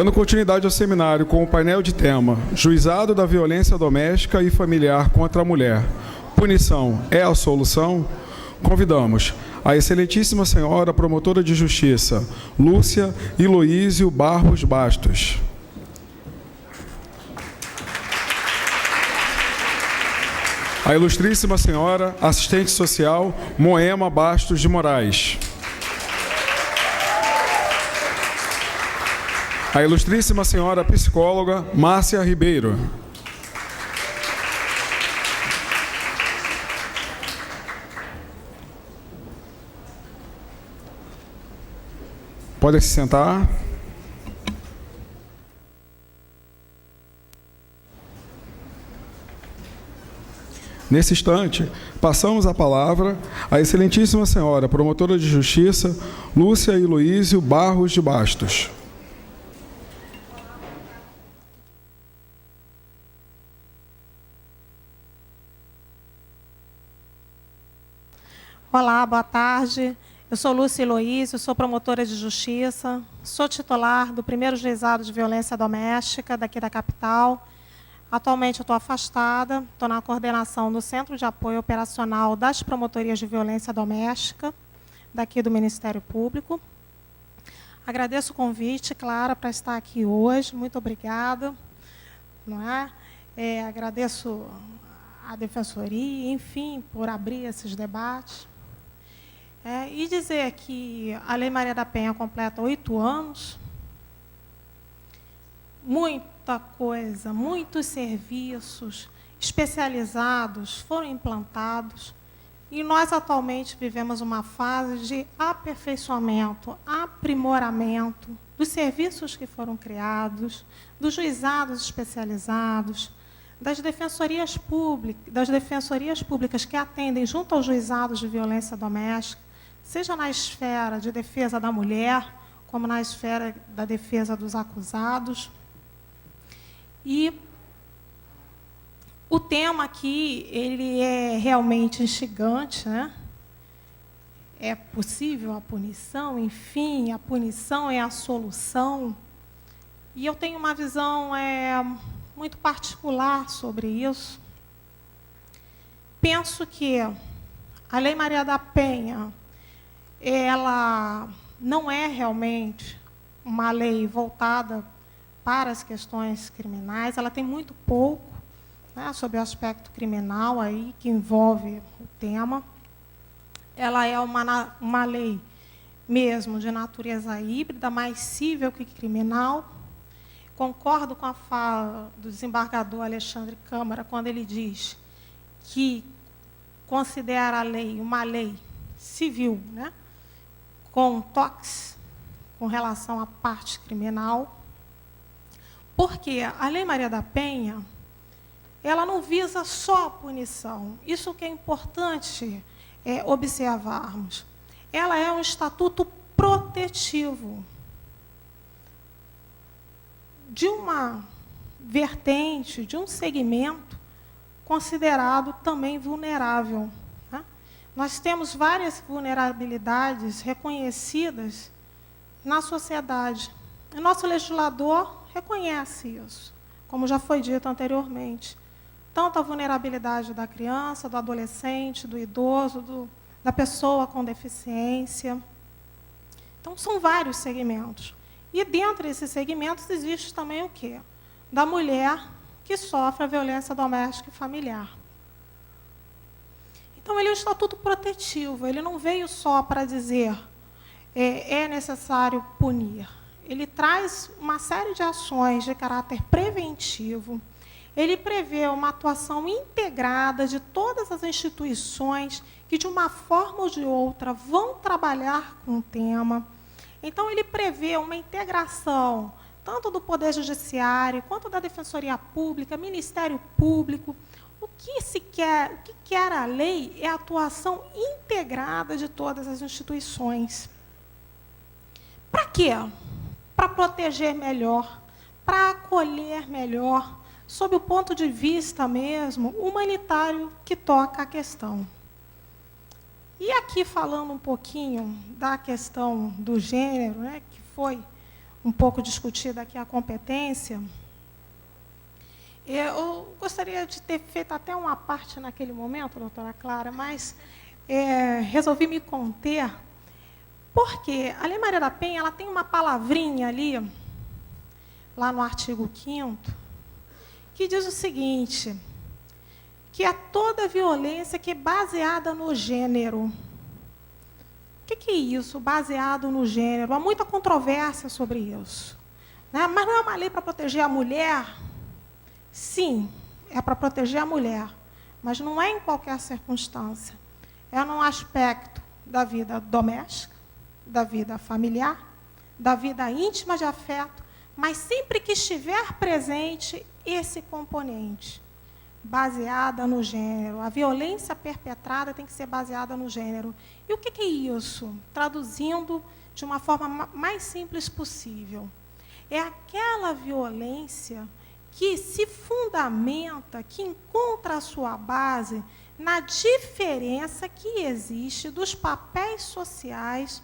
Dando continuidade ao seminário com o painel de tema Juizado da Violência Doméstica e Familiar contra a Mulher. Punição é a solução? Convidamos a excelentíssima senhora promotora de justiça, Lúcia Heloísio Barros Bastos. A ilustríssima senhora assistente social, Moema Bastos de Moraes. A ilustríssima senhora psicóloga, Márcia Ribeiro. Podem se sentar. Nesse instante, passamos a palavra à excelentíssima senhora promotora de justiça, Lúcia Heloísio Barros de Bastos. Olá, boa tarde. Eu sou Lúcia Heloísio, sou promotora de justiça, sou titular do 1º Juizado de Violência Doméstica daqui da capital. Atualmente eu estou afastada, estou na coordenação do Centro de Apoio Operacional das Promotorias de Violência Doméstica, daqui do Ministério Público. Agradeço o convite, Clara, para estar aqui hoje, muito obrigada. Não é? Agradeço a Defensoria, enfim, por abrir esses debates. E dizer que a Lei Maria da Penha completa 8 anos, muita coisa, muitos serviços especializados foram implantados e nós atualmente vivemos uma fase de aperfeiçoamento, aprimoramento dos serviços que foram criados, dos juizados especializados, das defensorias públicas que atendem junto aos juizados de violência doméstica, seja na esfera de defesa da mulher, como na esfera da defesa dos acusados. E o tema aqui, ele é realmente instigante, né? É possível a punição? Enfim, a punição é a solução. E eu tenho uma visão muito particular sobre isso. Penso que a Lei Maria da Penha, ela não é realmente uma lei voltada para as questões criminais, ela tem muito pouco, né, sobre o aspecto criminal aí, que envolve o tema. Ela é uma lei mesmo de natureza híbrida, mais cível que criminal. Concordo com a fala do desembargador Alexandre Câmara, quando ele diz que considera a lei uma lei civil, né, com toques com relação à parte criminal, porque a Lei Maria da Penha, ela não visa só a punição. Isso que é importante observarmos. Ela é um estatuto protetivo de uma vertente, de um segmento considerado também vulnerável. Né? Nós temos várias vulnerabilidades reconhecidas na sociedade. O nosso legislador reconhece isso, como já foi dito anteriormente. Tanto a vulnerabilidade da criança, do adolescente, do idoso, da pessoa com deficiência. Então, são vários segmentos. E, dentro desses segmentos, existe também o quê? Da mulher que sofre a violência doméstica e familiar. Então, ele é um estatuto protetivo, ele não veio só para dizer é necessário punir. Ele traz uma série de ações de caráter preventivo, ele prevê uma atuação integrada de todas as instituições que, de uma forma ou de outra, vão trabalhar com o tema. Então, ele prevê uma integração tanto do Poder Judiciário, quanto da Defensoria Pública, Ministério Público. O que quer a lei é a atuação integrada de todas as instituições. Para quê? Para proteger melhor, para acolher melhor, sob o ponto de vista mesmo humanitário que toca a questão. E aqui, falando um pouquinho da questão do gênero, né, que foi um pouco discutida aqui a competência. Eu gostaria de ter feito até uma parte naquele momento, doutora Clara, mas resolvi me conter, porque a Lei Maria da Penha ela tem uma palavrinha ali, lá no artigo 5º, que diz o seguinte, que é toda violência que é baseada no gênero. O que é isso, baseado no gênero? Há muita controvérsia sobre isso, né? Mas não é uma lei para proteger a mulher? Sim, é para proteger a mulher, mas não é em qualquer circunstância. É num aspecto da vida doméstica, da vida familiar, da vida íntima de afeto, mas sempre que estiver presente esse componente, baseada no gênero. A violência perpetrada tem que ser baseada no gênero. E o que é isso? Traduzindo de uma forma mais simples possível. É aquela violência que se fundamenta, que encontra a sua base na diferença que existe dos papéis sociais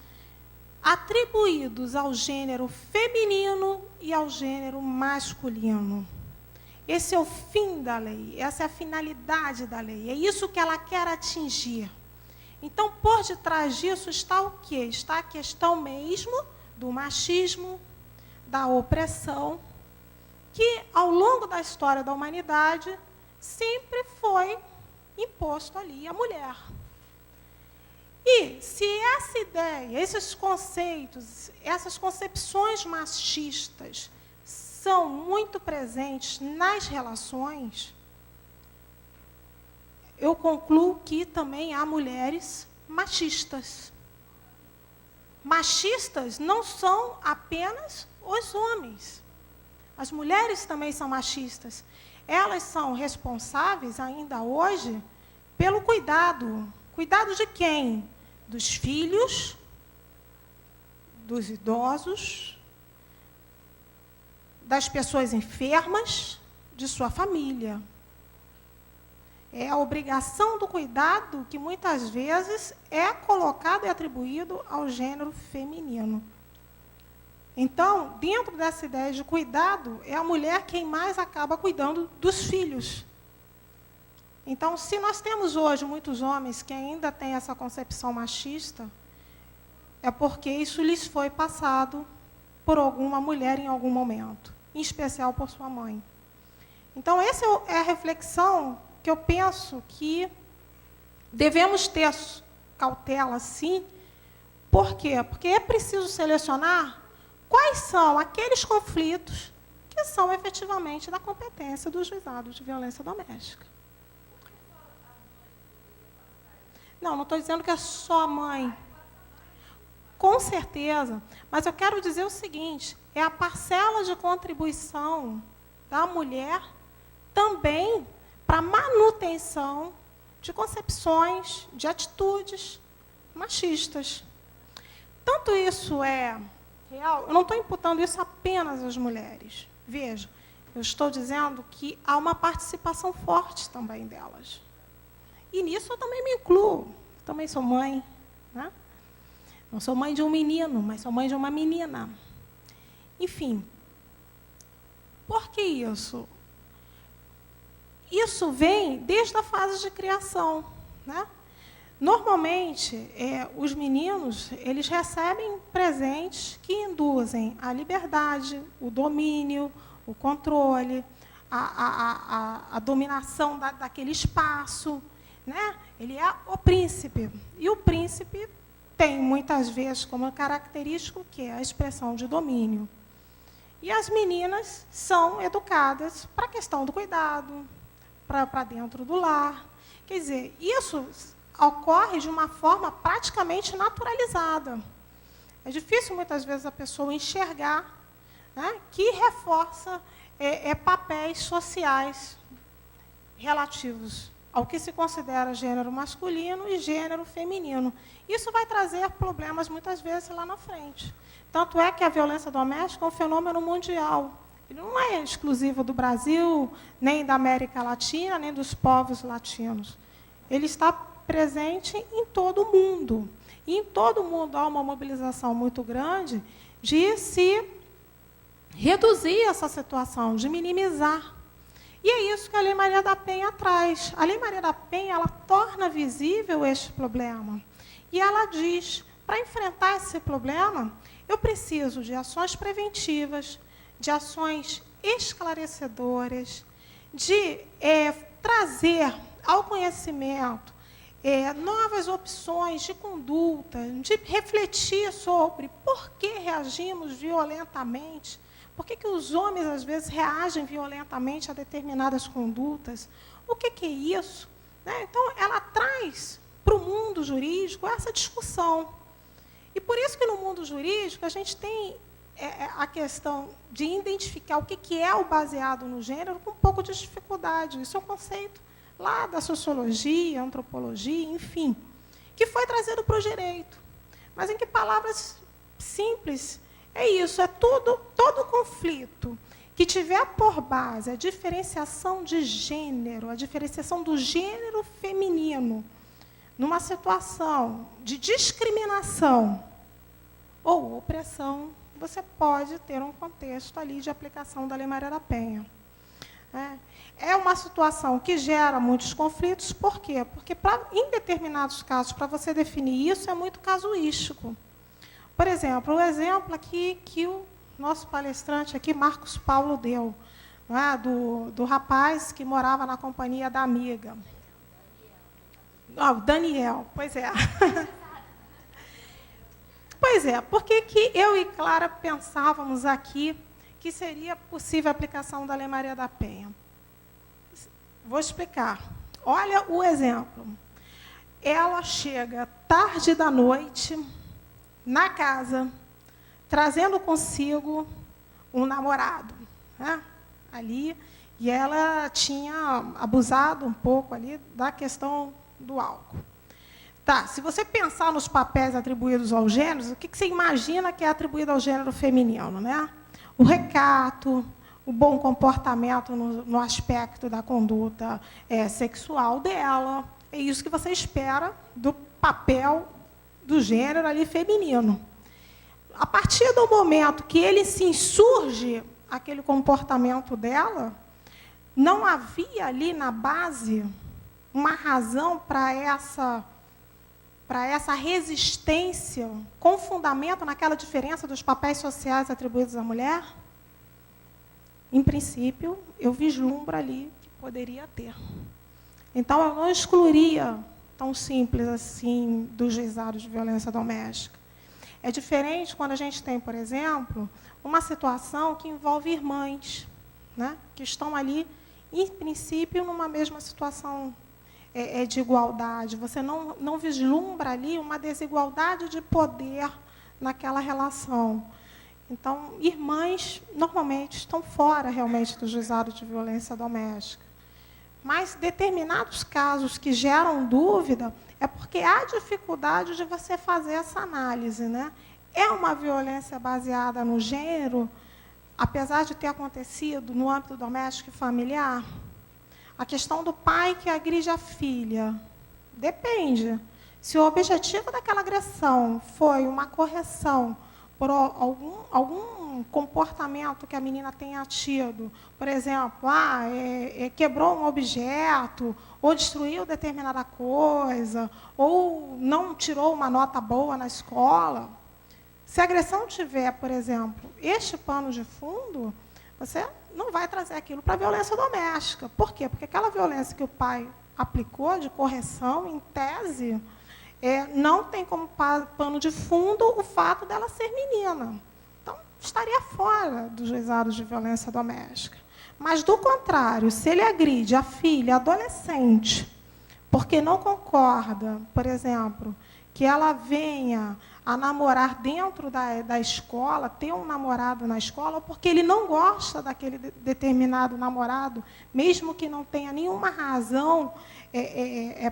atribuídos ao gênero feminino e ao gênero masculino. Esse é o fim da lei, essa é a finalidade da lei, é isso que ela quer atingir. Então, por detrás disso está o quê? Está a questão mesmo do machismo, da opressão, que, ao longo da história da humanidade, sempre foi imposto ali à mulher. E se essa ideia, esses conceitos, essas concepções machistas são muito presentes nas relações, eu concluo que também há mulheres machistas. Machistas não são apenas os homens. As mulheres também são machistas. Elas são responsáveis, ainda hoje, pelo cuidado. Cuidado de quem? Dos filhos, dos idosos, das pessoas enfermas, de sua família. É a obrigação do cuidado que, muitas vezes, é colocado e atribuído ao gênero feminino. Então, dentro dessa ideia de cuidado, é a mulher quem mais acaba cuidando dos filhos. Então, se nós temos hoje muitos homens que ainda têm essa concepção machista, é porque isso lhes foi passado por alguma mulher em algum momento, em especial por sua mãe. Então, essa é a reflexão que eu penso que devemos ter cautela, sim. Por quê? Porque é preciso selecionar quais são aqueles conflitos que são efetivamente da competência dos juizados de violência doméstica. Não estou dizendo que é só a mãe. Com certeza. Mas eu quero dizer o seguinte, é a parcela de contribuição da mulher também para a manutenção de concepções, de atitudes machistas. Tanto isso é real, eu não estou imputando isso apenas às mulheres. Veja, eu estou dizendo que há uma participação forte também delas. E nisso eu também me incluo. Também sou mãe, né? Não sou mãe de um menino, mas sou mãe de uma menina. Enfim, por que isso? Isso vem desde a fase de criação, né? Normalmente, os meninos, eles recebem presentes que induzem a liberdade, o domínio, o controle, a dominação daquele espaço, né? Ele é o príncipe. E o príncipe tem, muitas vezes, como característico o quê? A expressão de domínio. E as meninas são educadas para a questão do cuidado, para dentro do lar. Quer dizer, isso ocorre de uma forma praticamente naturalizada. É difícil, muitas vezes, a pessoa enxergar, né, que reforça papéis sociais relativos ao que se considera gênero masculino e gênero feminino. Isso vai trazer problemas, muitas vezes, lá na frente. Tanto é que a violência doméstica é um fenômeno mundial. Ele não é exclusivo do Brasil, nem da América Latina, nem dos povos latinos. Ele está presente em todo o mundo. E em todo o mundo há uma mobilização muito grande de se reduzir essa situação, de minimizar. E é isso que a Lei Maria da Penha traz. A Lei Maria da Penha, ela torna visível este problema. E ela diz, para enfrentar esse problema, eu preciso de ações preventivas, de ações esclarecedoras, de trazer ao conhecimento novas opções de conduta, de refletir sobre por que reagimos violentamente, por que os homens, às vezes, reagem violentamente a determinadas condutas, o que é isso? Né? Então, ela traz para o mundo jurídico essa discussão. E por isso que no mundo jurídico a gente tem a questão de identificar o que é o baseado no gênero com um pouco de dificuldade. Isso é um conceito lá da sociologia, antropologia, enfim, que foi trazido para o direito. Mas em que palavras simples, é isso, é todo conflito que tiver por base a diferenciação de gênero, a diferenciação do gênero feminino, numa situação de discriminação ou opressão, você pode ter um contexto ali de aplicação da Lei Maria da Penha. É uma situação que gera muitos conflitos, por quê? Porque, em determinados casos, para você definir isso, é muito casuístico. Por exemplo, o exemplo aqui que o nosso palestrante aqui, Marcos Paulo, deu, não é? do rapaz que morava na companhia da amiga. O Daniel, pois é. Pois é, por que eu e Clara pensávamos aqui que seria possível a aplicação da Lei Maria da Penha? Vou explicar. Olha o exemplo. Ela chega tarde da noite na casa, trazendo consigo um namorado, né? Ali, e ela tinha abusado um pouco ali da questão do álcool. Tá, se você pensar nos papéis atribuídos aos gêneros, o que você imagina que é atribuído ao gênero feminino, né? O recato, o bom comportamento no aspecto da conduta sexual dela. É isso que você espera do papel do gênero ali feminino. A partir do momento que ele se insurge, aquele comportamento dela, não havia ali na base uma razão para essa resistência com fundamento naquela diferença dos papéis sociais atribuídos à mulher? Em princípio, eu vislumbro ali que poderia ter. Então, eu não excluiria tão simples assim dos juizados de violência doméstica. É diferente quando a gente tem, por exemplo, uma situação que envolve irmãs, né, que estão ali, em princípio, numa mesma situação de igualdade. Você não vislumbra ali uma desigualdade de poder naquela relação. Então, irmãs, normalmente, estão fora, realmente, do juizado de violência doméstica. Mas determinados casos que geram dúvida é porque há dificuldade de você fazer essa análise, né? É uma violência baseada no gênero, apesar de ter acontecido no âmbito doméstico e familiar? A questão do pai que agride a filha. Depende. Se o objetivo daquela agressão foi uma correção por algum comportamento que a menina tenha tido, por exemplo, quebrou um objeto, ou destruiu determinada coisa, ou não tirou uma nota boa na escola. Se a agressão tiver, por exemplo, este pano de fundo, você não vai trazer aquilo para a violência doméstica. Por quê? Porque aquela violência que o pai aplicou de correção, em tese, não tem como pano de fundo o fato dela ser menina. Então, estaria fora do juizado de violência doméstica. Mas, do contrário, se ele agride a filha adolescente, porque não concorda, por exemplo, que ela venha a namorar dentro da escola, ter um namorado na escola, ou porque ele não gosta daquele determinado namorado, mesmo que não tenha nenhuma razão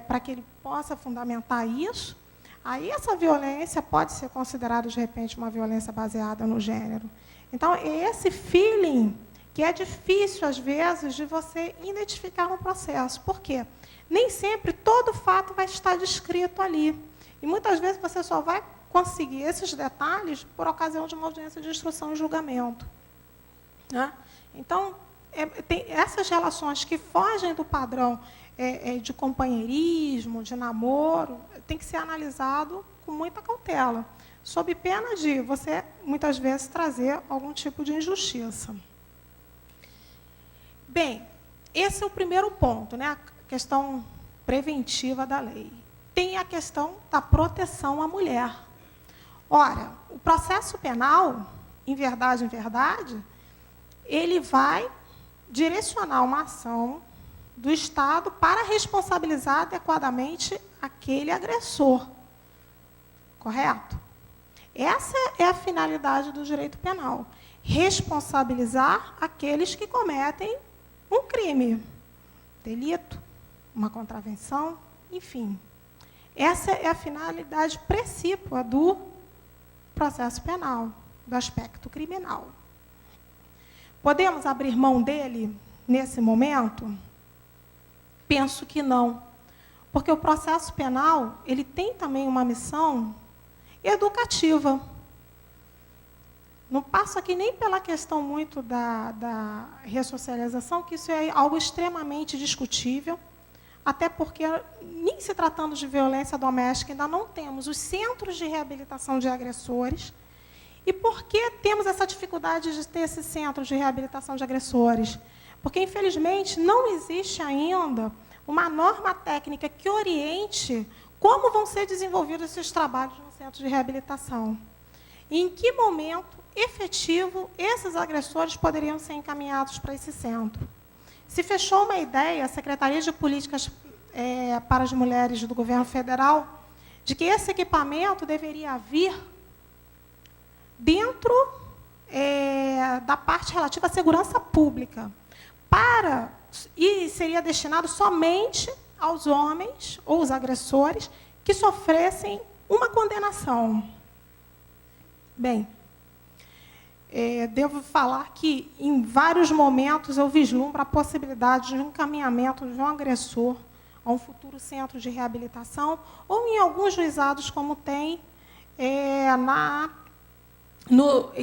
para que ele possa fundamentar isso, aí essa violência pode ser considerada, de repente, uma violência baseada no gênero. Então, é esse feeling que é difícil, às vezes, de você identificar no processo. Por quê? Nem sempre todo fato vai estar descrito ali. E, muitas vezes, você só vai conseguir esses detalhes por ocasião de uma audiência de instrução e julgamento. né? Então, tem essas relações que fogem do padrão de companheirismo, de namoro, tem que ser analisado com muita cautela, sob pena de você, muitas vezes, trazer algum tipo de injustiça. Bem, esse é o primeiro ponto, né? A questão preventiva da lei. Tem a questão da proteção à mulher. Ora, o processo penal, em verdade, ele vai direcionar uma ação do Estado para responsabilizar adequadamente aquele agressor. Correto? Essa é a finalidade do direito penal. Responsabilizar aqueles que cometem um crime, delito, uma contravenção, enfim. Essa é a finalidade precípua do processo penal, do aspecto criminal. Podemos abrir mão dele nesse momento? Penso que não, porque o processo penal ele tem também uma missão educativa. Não passo aqui nem pela questão muito da ressocialização, que isso é algo extremamente discutível, até porque, nem se tratando de violência doméstica, ainda não temos os centros de reabilitação de agressores. E por que temos essa dificuldade de ter esse centro de reabilitação de agressores? Porque, infelizmente, não existe ainda uma norma técnica que oriente como vão ser desenvolvidos esses trabalhos no centro de reabilitação. E em que momento efetivo esses agressores poderiam ser encaminhados para esse centro. Se fechou uma ideia, a Secretaria de Políticas para as Mulheres do Governo Federal, de que esse equipamento deveria vir dentro da parte relativa à segurança pública, e seria destinado somente aos homens ou os agressores que sofressem uma condenação. Bem, devo falar que, em vários momentos, eu vislumbro a possibilidade de um encaminhamento de um agressor a um futuro centro de reabilitação, ou em alguns juizados, como tem,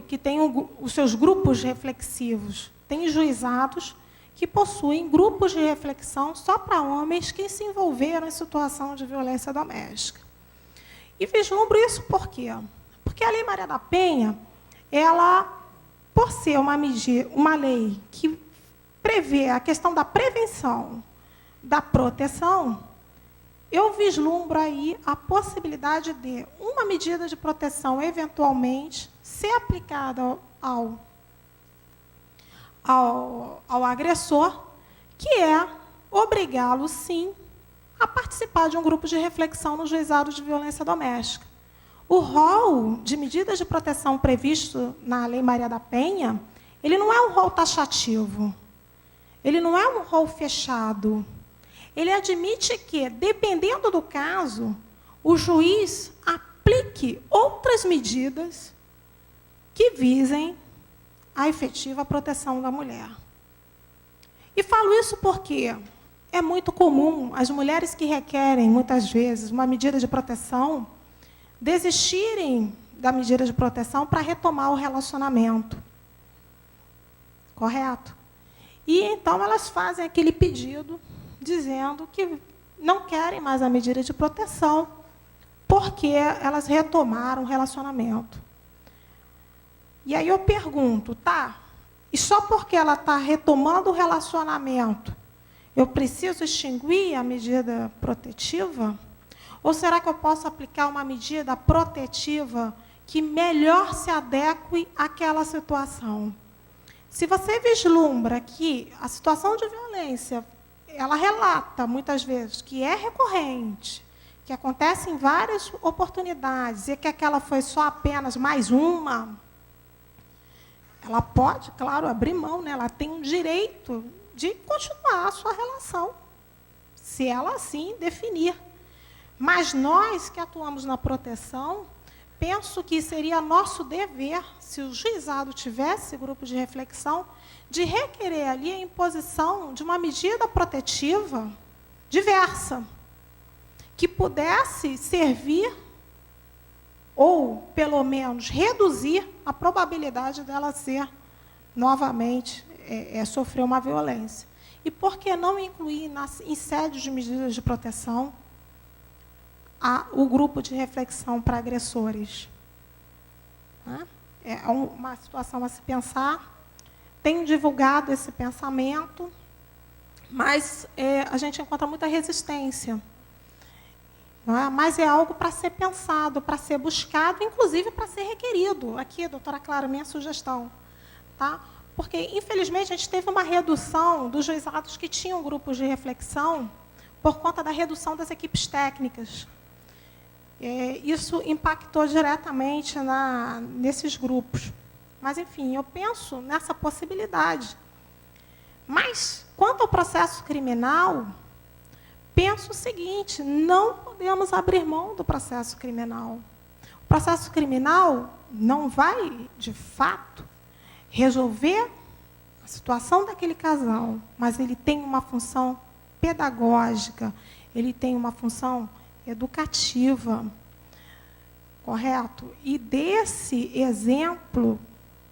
que tem os seus grupos reflexivos. Tem juizados que possuem grupos de reflexão só para homens que se envolveram em situação de violência doméstica. E vislumbro isso por quê? Porque a Lei Maria da Penha, ela, por ser uma lei que prevê a questão da prevenção, da proteção, eu vislumbro aí a possibilidade de uma medida de proteção, eventualmente, ser aplicada ao agressor, que é obrigá-lo, sim, a participar de um grupo de reflexão no juizado de violência doméstica. O rol de medidas de proteção previsto na Lei Maria da Penha, ele não é um rol taxativo, ele não é um rol fechado. Ele admite que, dependendo do caso, o juiz aplique outras medidas que visem a efetiva proteção da mulher. E falo isso porque é muito comum as mulheres que requerem, muitas vezes, uma medida de proteção, desistirem da medida de proteção para retomar o relacionamento. Correto? E, então, elas fazem aquele pedido dizendo que não querem mais a medida de proteção porque elas retomaram o relacionamento. E aí eu pergunto, tá? E só porque ela está retomando o relacionamento, eu preciso extinguir a medida protetiva? Ou será que eu posso aplicar uma medida protetiva que melhor se adeque àquela situação? Se você vislumbra que a situação de violência, ela relata, muitas vezes, que é recorrente, que acontece em várias oportunidades, e que aquela foi só apenas mais uma, ela pode, claro, abrir mão, né? Ela tem um direito de continuar a sua relação, se ela assim definir. Mas nós que atuamos na proteção, penso que seria nosso dever, se o juizado tivesse grupo de reflexão, de requerer ali a imposição de uma medida protetiva diversa, que pudesse servir, ou, pelo menos, reduzir a probabilidade dela ser novamente sofreu uma violência. E por que não incluir em sede de medidas de proteção o grupo de reflexão para agressores? É uma situação a se pensar. Tenho divulgado esse pensamento, mas a gente encontra muita resistência. Não é? Mas é algo para ser pensado, para ser buscado, inclusive para ser requerido. Aqui, doutora Clara, minha sugestão. Tá? Porque, infelizmente, a gente teve uma redução dos juizados que tinham grupos de reflexão por conta da redução das equipes técnicas. Isso impactou diretamente nesses grupos. Mas, enfim, eu penso nessa possibilidade. Mas, quanto ao processo criminal, penso o seguinte: não podemos abrir mão do processo criminal. O processo criminal não vai, de fato, resolver a situação daquele casal, mas ele tem uma função pedagógica, ele tem uma função educativa, correto? E desse exemplo,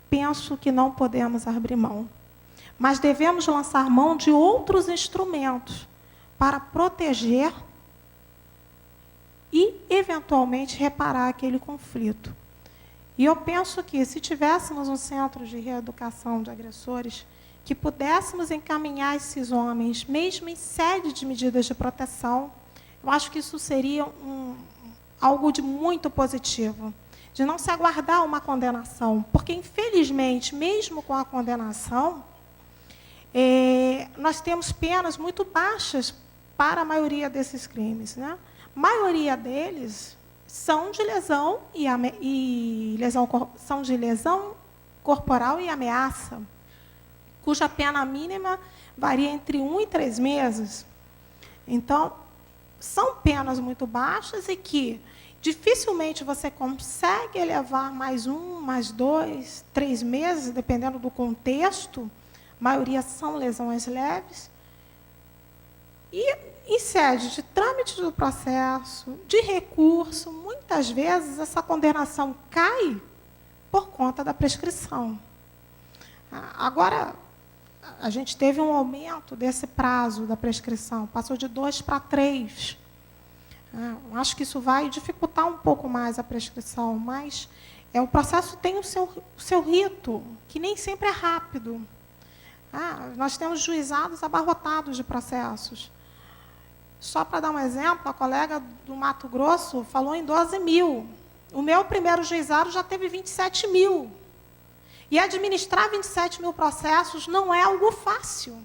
penso que não podemos abrir mão. Mas devemos lançar mão de outros instrumentos para proteger e, eventualmente, reparar aquele conflito. E eu penso que, se tivéssemos um centro de reeducação de agressores, que pudéssemos encaminhar esses homens, mesmo em sede de medidas de proteção, eu acho que isso seria algo de muito positivo, de não se aguardar uma condenação, porque, infelizmente, mesmo com a condenação, nós temos penas muito baixas para a maioria desses crimes, né? A maioria deles são de lesão são de lesão corporal e ameaça, cuja pena mínima varia entre 1 e 3 meses. Então, são penas muito baixas e que dificilmente você consegue elevar mais 1, mais 2, 3 meses, dependendo do contexto. A maioria são lesões leves. E, em sede de trâmite do processo, de recurso, muitas vezes essa condenação cai por conta da prescrição. Agora, a gente teve um aumento desse prazo da prescrição, passou de 2 para 3. Acho que isso vai dificultar um pouco mais a prescrição, mas o processo tem o seu rito, que nem sempre é rápido. Nós temos juizados abarrotados de processos. Só para dar um exemplo, a colega do Mato Grosso falou em 12 mil. O meu primeiro juizado já teve 27 mil. E administrar 27 mil processos não é algo fácil.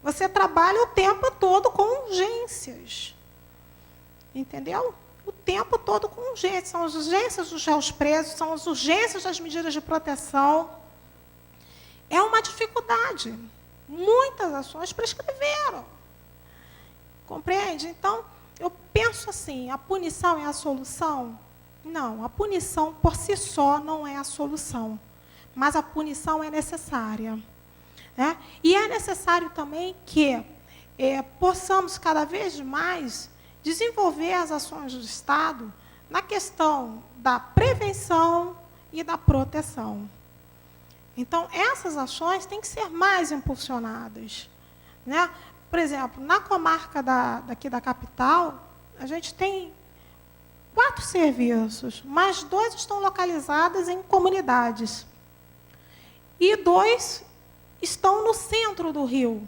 Você trabalha o tempo todo com urgências. Entendeu? O tempo todo com urgências. São as urgências dos réus presos, são as urgências das medidas de proteção. É uma dificuldade. Muitas ações prescreveram. Compreende? Então, eu penso assim, a punição é a solução? Não, a punição por si só não é a solução. Mas a punição é necessária. Né? E é necessário também que possamos cada vez mais desenvolver as ações do Estado na questão da prevenção e da proteção. Então, essas ações têm que ser mais impulsionadas. Né? Por exemplo, na comarca daqui da capital, a gente tem 4 serviços, mas 2 estão localizados em comunidades. E 2 estão no centro do Rio.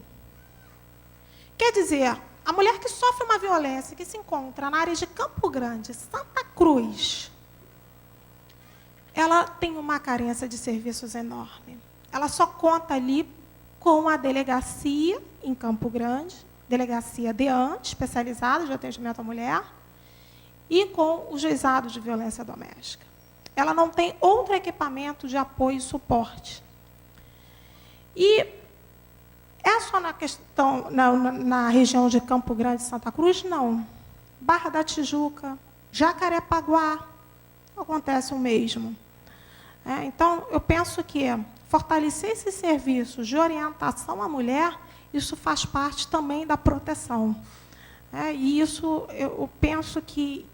Quer dizer, a mulher que sofre uma violência, que se encontra na área de Campo Grande, Santa Cruz, ela tem uma carência de serviços enorme. Ela só conta ali com a delegacia em Campo Grande, delegacia DEAN, especializada de atendimento à mulher, e com o juizado de violência doméstica. Ela não tem outro equipamento de apoio e suporte. E é só na questão, na região de Campo Grande e Santa Cruz? Não. Barra da Tijuca, Jacarepaguá, acontece o mesmo. Então, eu penso que fortalecer esses serviços de orientação à mulher, isso faz parte também da proteção. E isso, eu penso que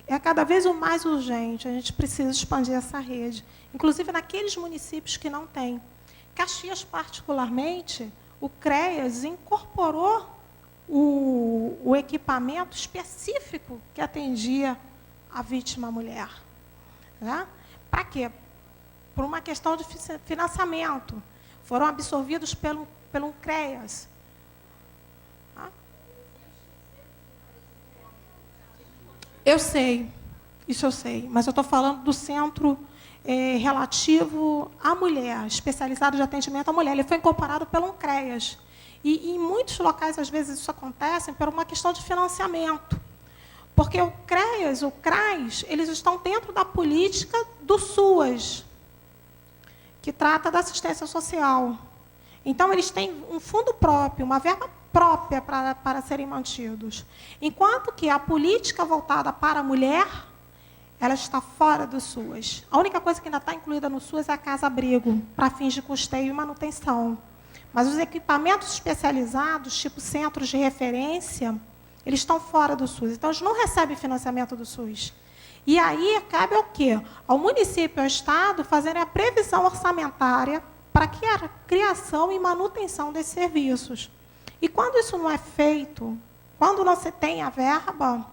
é cada vez o mais urgente. A gente precisa expandir essa rede, inclusive naqueles municípios que não têm. Caxias, particularmente, o CREAS incorporou o equipamento específico que atendia a vítima mulher. Né? Para quê? Por uma questão de financiamento. Foram absorvidos pelo CREAS. Tá? Eu sei, isso eu sei, mas eu estou falando do centro relativo à mulher, especializado de atendimento à mulher. Ele foi incorporado pelo CREAS. E em muitos locais, às vezes, isso acontece por uma questão de financiamento. Porque o CREAS, o CRAS, eles estão dentro da política do SUAS, que trata da assistência social. Então, eles têm um fundo próprio, uma verba própria para serem mantidos. Enquanto que a política voltada para a mulher, ela está fora do SUAS. A única coisa que ainda está incluída no SUAS é a casa-abrigo, para fins de custeio e manutenção. Mas os equipamentos especializados, tipo centros de referência, eles estão fora do SUS. Então, eles não recebem financiamento do SUS. E aí, cabe ao quê? Ao município e ao Estado fazerem a previsão orçamentária para que a criação e manutenção desses serviços. E quando isso não é feito, quando não se tem a verba,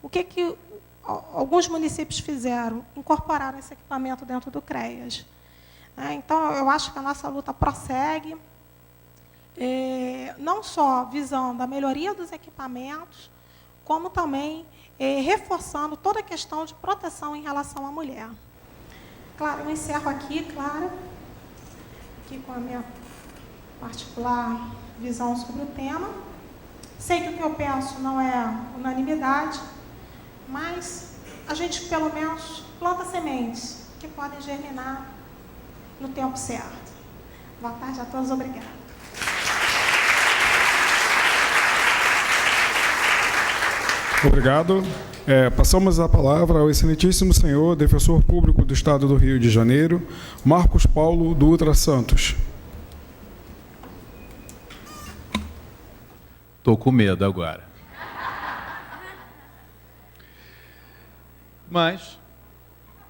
o que alguns municípios fizeram? Incorporaram esse equipamento dentro do CREAS. Então, eu acho que a nossa luta prossegue, não só visando a melhoria dos equipamentos, como também reforçando toda a questão de proteção em relação à mulher. Claro, eu encerro aqui, aqui com a minha particular visão sobre o tema. Sei que o que eu penso não é unanimidade, mas a gente, pelo menos, planta sementes que podem germinar no tempo certo. Boa tarde a todos, obrigada. Obrigado. Passamos a palavra ao excelentíssimo senhor, defensor público do Estado do Rio de Janeiro, Marcos Paulo Dutra Santos. Estou com medo agora. Mas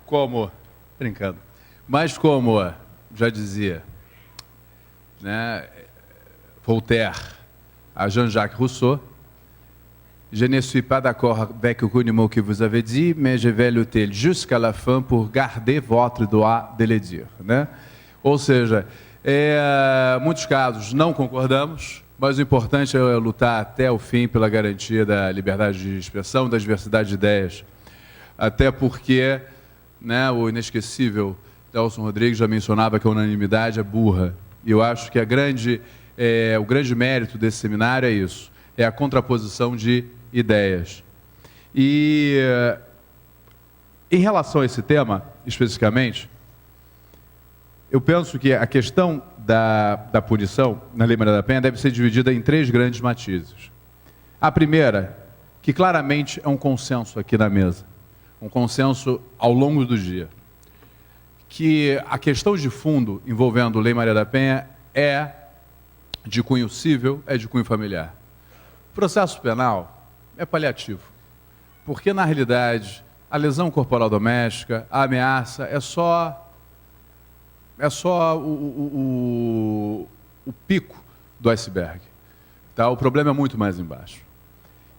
como já dizia, né, Voltaire a Jean-Jacques Rousseau, je ne suis pas d'accord avec aucun mot que vous avez dit, mais je vais lutter jusqu'à la fin pour garder votre droit de le dire. Né? Ou seja, em muitos casos não concordamos, mas o importante é lutar até o fim pela garantia da liberdade de expressão, da diversidade de ideias. Até porque, né, o inesquecível Nelson Rodrigues já mencionava que a unanimidade é burra. E eu acho que o grande mérito desse seminário é isso, é a contraposição de ideias. E, em relação a esse tema, especificamente, eu penso que a questão da punição na Lei Maria da Penha deve ser dividida em 3 grandes matizes. A primeira, que claramente é um consenso aqui na mesa, um consenso ao longo do dia, que a questão de fundo envolvendo Lei Maria da Penha é de cunho civil, é de cunho familiar. O processo penal é paliativo, porque, na realidade, a lesão corporal doméstica, a ameaça, é só o pico do iceberg. Tá? O problema é muito mais embaixo.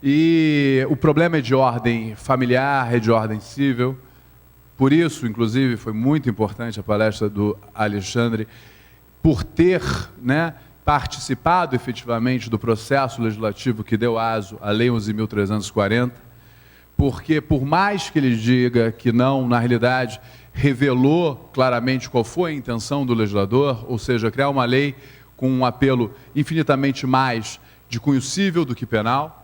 E o problema é de ordem familiar, é de ordem civil. Por isso, inclusive, foi muito importante a palestra do Alexandre, por ter, né, participado efetivamente do processo legislativo que deu aso à Lei 11.340, porque, por mais que ele diga que não, na realidade, revelou claramente qual foi a intenção do legislador, ou seja, criar uma lei com um apelo infinitamente mais de cunho civil do que penal.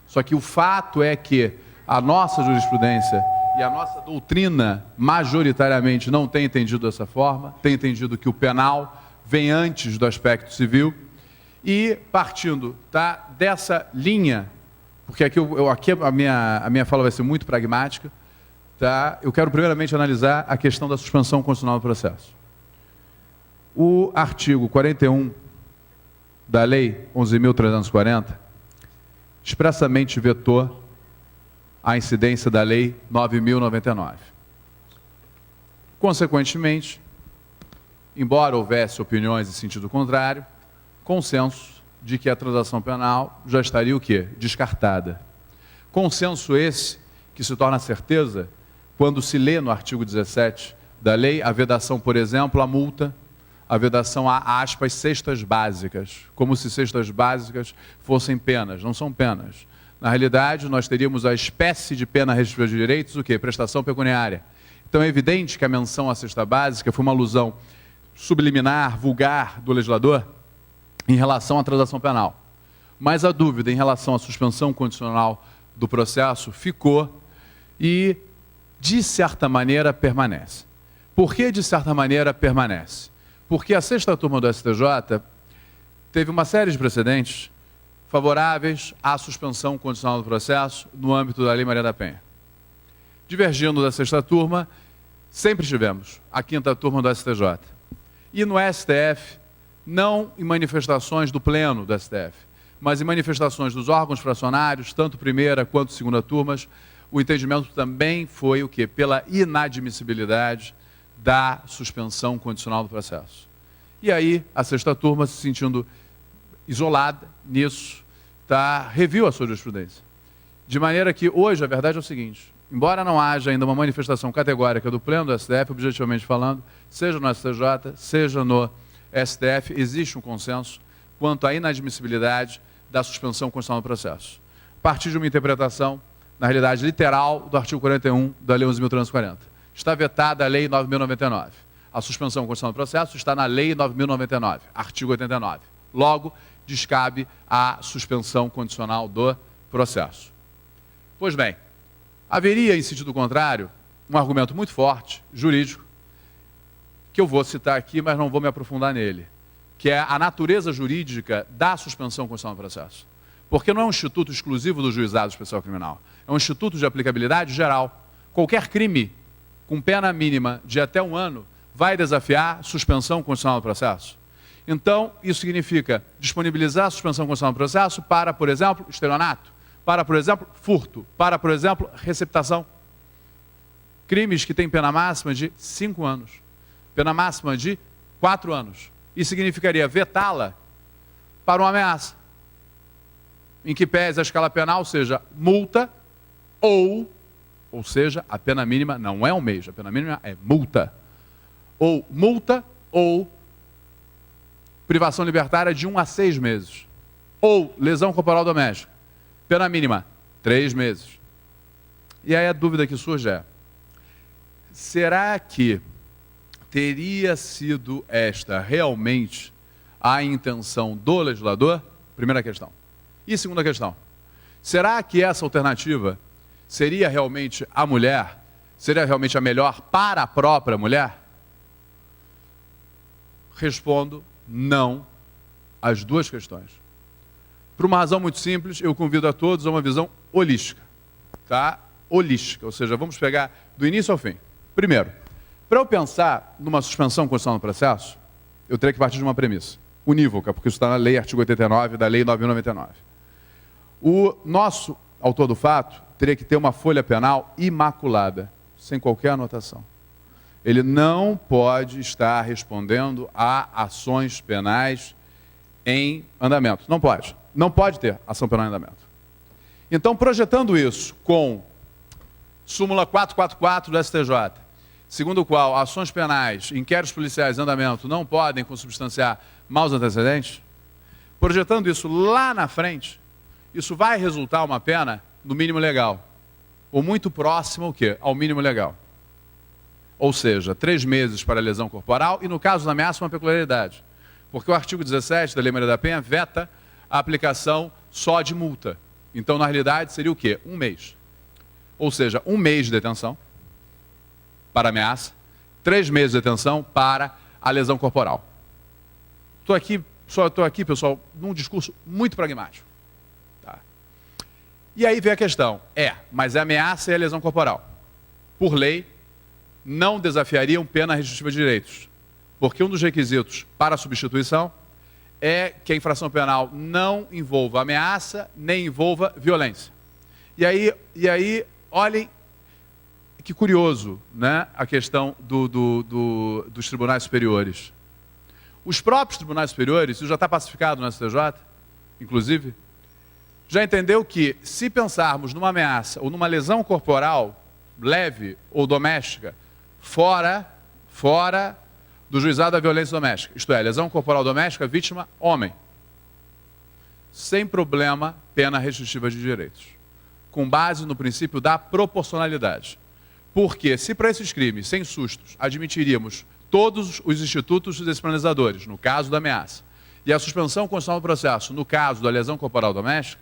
Só que o fato é que a nossa jurisprudência e a nossa doutrina, majoritariamente, não tem entendido dessa forma, tem entendido que o penal vem antes do aspecto civil. E, partindo, tá, dessa linha, porque aqui a minha fala vai ser muito pragmática, tá? Eu quero primeiramente analisar a questão da suspensão constitucional do processo. O artigo 41 da Lei 11.340 expressamente vetou a incidência da Lei 9.099. Consequentemente, embora houvesse opiniões em sentido contrário, consenso de que a transação penal já estaria o quê? Descartada. Consenso esse que se torna certeza quando se lê no artigo 17 da lei a vedação, por exemplo, à multa, a vedação a aspas, cestas básicas, como se cestas básicas fossem penas, não são penas. Na realidade, nós teríamos a espécie de pena restritiva de direitos, o quê? Prestação pecuniária. Então é evidente que a menção à cesta básica foi uma alusão subliminar, vulgar do legislador em relação à transação penal. Mas a dúvida em relação à suspensão condicional do processo ficou e, de certa maneira, permanece. Por que, de certa maneira, permanece? Porque a sexta turma do STJ teve uma série de precedentes favoráveis à suspensão condicional do processo no âmbito da Lei Maria da Penha. Divergindo da sexta turma, sempre tivemos a quinta turma do STJ. E no STF, não em manifestações do pleno do STF, mas em manifestações dos órgãos fracionários, tanto primeira quanto segunda turmas, o entendimento também foi o quê? Pela inadmissibilidade da suspensão condicional do processo. E aí, a sexta turma, se sentindo isolada nisso, reviu a sua jurisprudência. De maneira que, hoje, a verdade é o seguinte, embora não haja ainda uma manifestação categórica do pleno do STF, objetivamente falando, seja no STJ, seja no STF, existe um consenso quanto à inadmissibilidade da suspensão condicional do processo. A partir de uma interpretação, na realidade, literal do artigo 41 da Lei 11.340. Está vetada a Lei 9.099. A suspensão condicional do processo está na Lei 9.099, artigo 89. Logo, descabe a suspensão condicional do processo. Pois bem, haveria, em sentido contrário, um argumento muito forte, jurídico, que eu vou citar aqui, mas não vou me aprofundar nele, que é a natureza jurídica da suspensão condicional do processo. Porque não é um instituto exclusivo do Juizado Especial Criminal, é um instituto de aplicabilidade geral. Qualquer crime com pena mínima de até 1 ano vai desafiar suspensão condicional do processo. Então, isso significa disponibilizar a suspensão condicional do processo para, por exemplo, estelionato, para, por exemplo, furto, para, por exemplo, receptação. Crimes que têm pena máxima de 5 anos, pena máxima de 4 anos. Isso significaria vetá-la para uma ameaça, em que pese a escala penal seja multa ou seja, a pena mínima não é 1 mês, a pena mínima é multa. Ou multa ou privação libertária de 1 a 6 meses. Ou lesão corporal doméstica. Pena mínima, 3 meses. E aí a dúvida que surge é, será que teria sido esta realmente a intenção do legislador? Primeira questão. E segunda questão, será que essa alternativa seria realmente a mulher? Seria realmente a melhor para a própria mulher? Respondo não às duas questões. Por uma razão muito simples, eu convido a todos a uma visão holística. Tá? Holística, ou seja, vamos pegar do início ao fim. Primeiro, para eu pensar numa suspensão condicional do processo, eu teria que partir de uma premissa unívoca, porque isso está na lei, artigo 89 da lei 9.099. O nosso autor do fato teria que ter uma folha penal imaculada, sem qualquer anotação. Ele não pode estar respondendo a ações penais em andamento. Não pode. Não pode ter ação penal em andamento. Então, projetando isso com súmula 444 do STJ, segundo o qual ações penais, inquéritos policiais em andamento não podem consubstanciar maus antecedentes, projetando isso lá na frente, isso vai resultar uma pena no mínimo legal, ou muito próximo ao quê? Ao mínimo legal. Ou seja, 3 meses para lesão corporal e, no caso da ameaça, uma peculiaridade. Porque o artigo 17 da Lei Maria da Penha veta a aplicação só de multa. Então, na realidade, seria o quê? 1 mês. Ou seja, 1 mês de detenção para ameaça, 3 meses de detenção para a lesão corporal. Estou aqui, pessoal, num discurso muito pragmático. Tá? E aí vem a questão, mas a ameaça e a lesão corporal, por lei, não desafiariam pena restritiva de direitos, porque um dos requisitos para a substituição é que a infração penal não envolva ameaça, nem envolva violência. E aí olhem que curioso, né, a questão dos tribunais superiores. Os próprios tribunais superiores, isso já está pacificado no STJ, inclusive, já entendeu que, se pensarmos numa ameaça ou numa lesão corporal leve ou doméstica, fora do juizado da violência doméstica, isto é, lesão corporal doméstica, vítima, homem, sem problema, pena restritiva de direitos, com base no princípio da proporcionalidade. Porque, se para esses crimes, sem sustos, admitiríamos todos os institutos despenalizadores, no caso da ameaça, e a suspensão constitucional do processo, no caso da lesão corporal doméstica,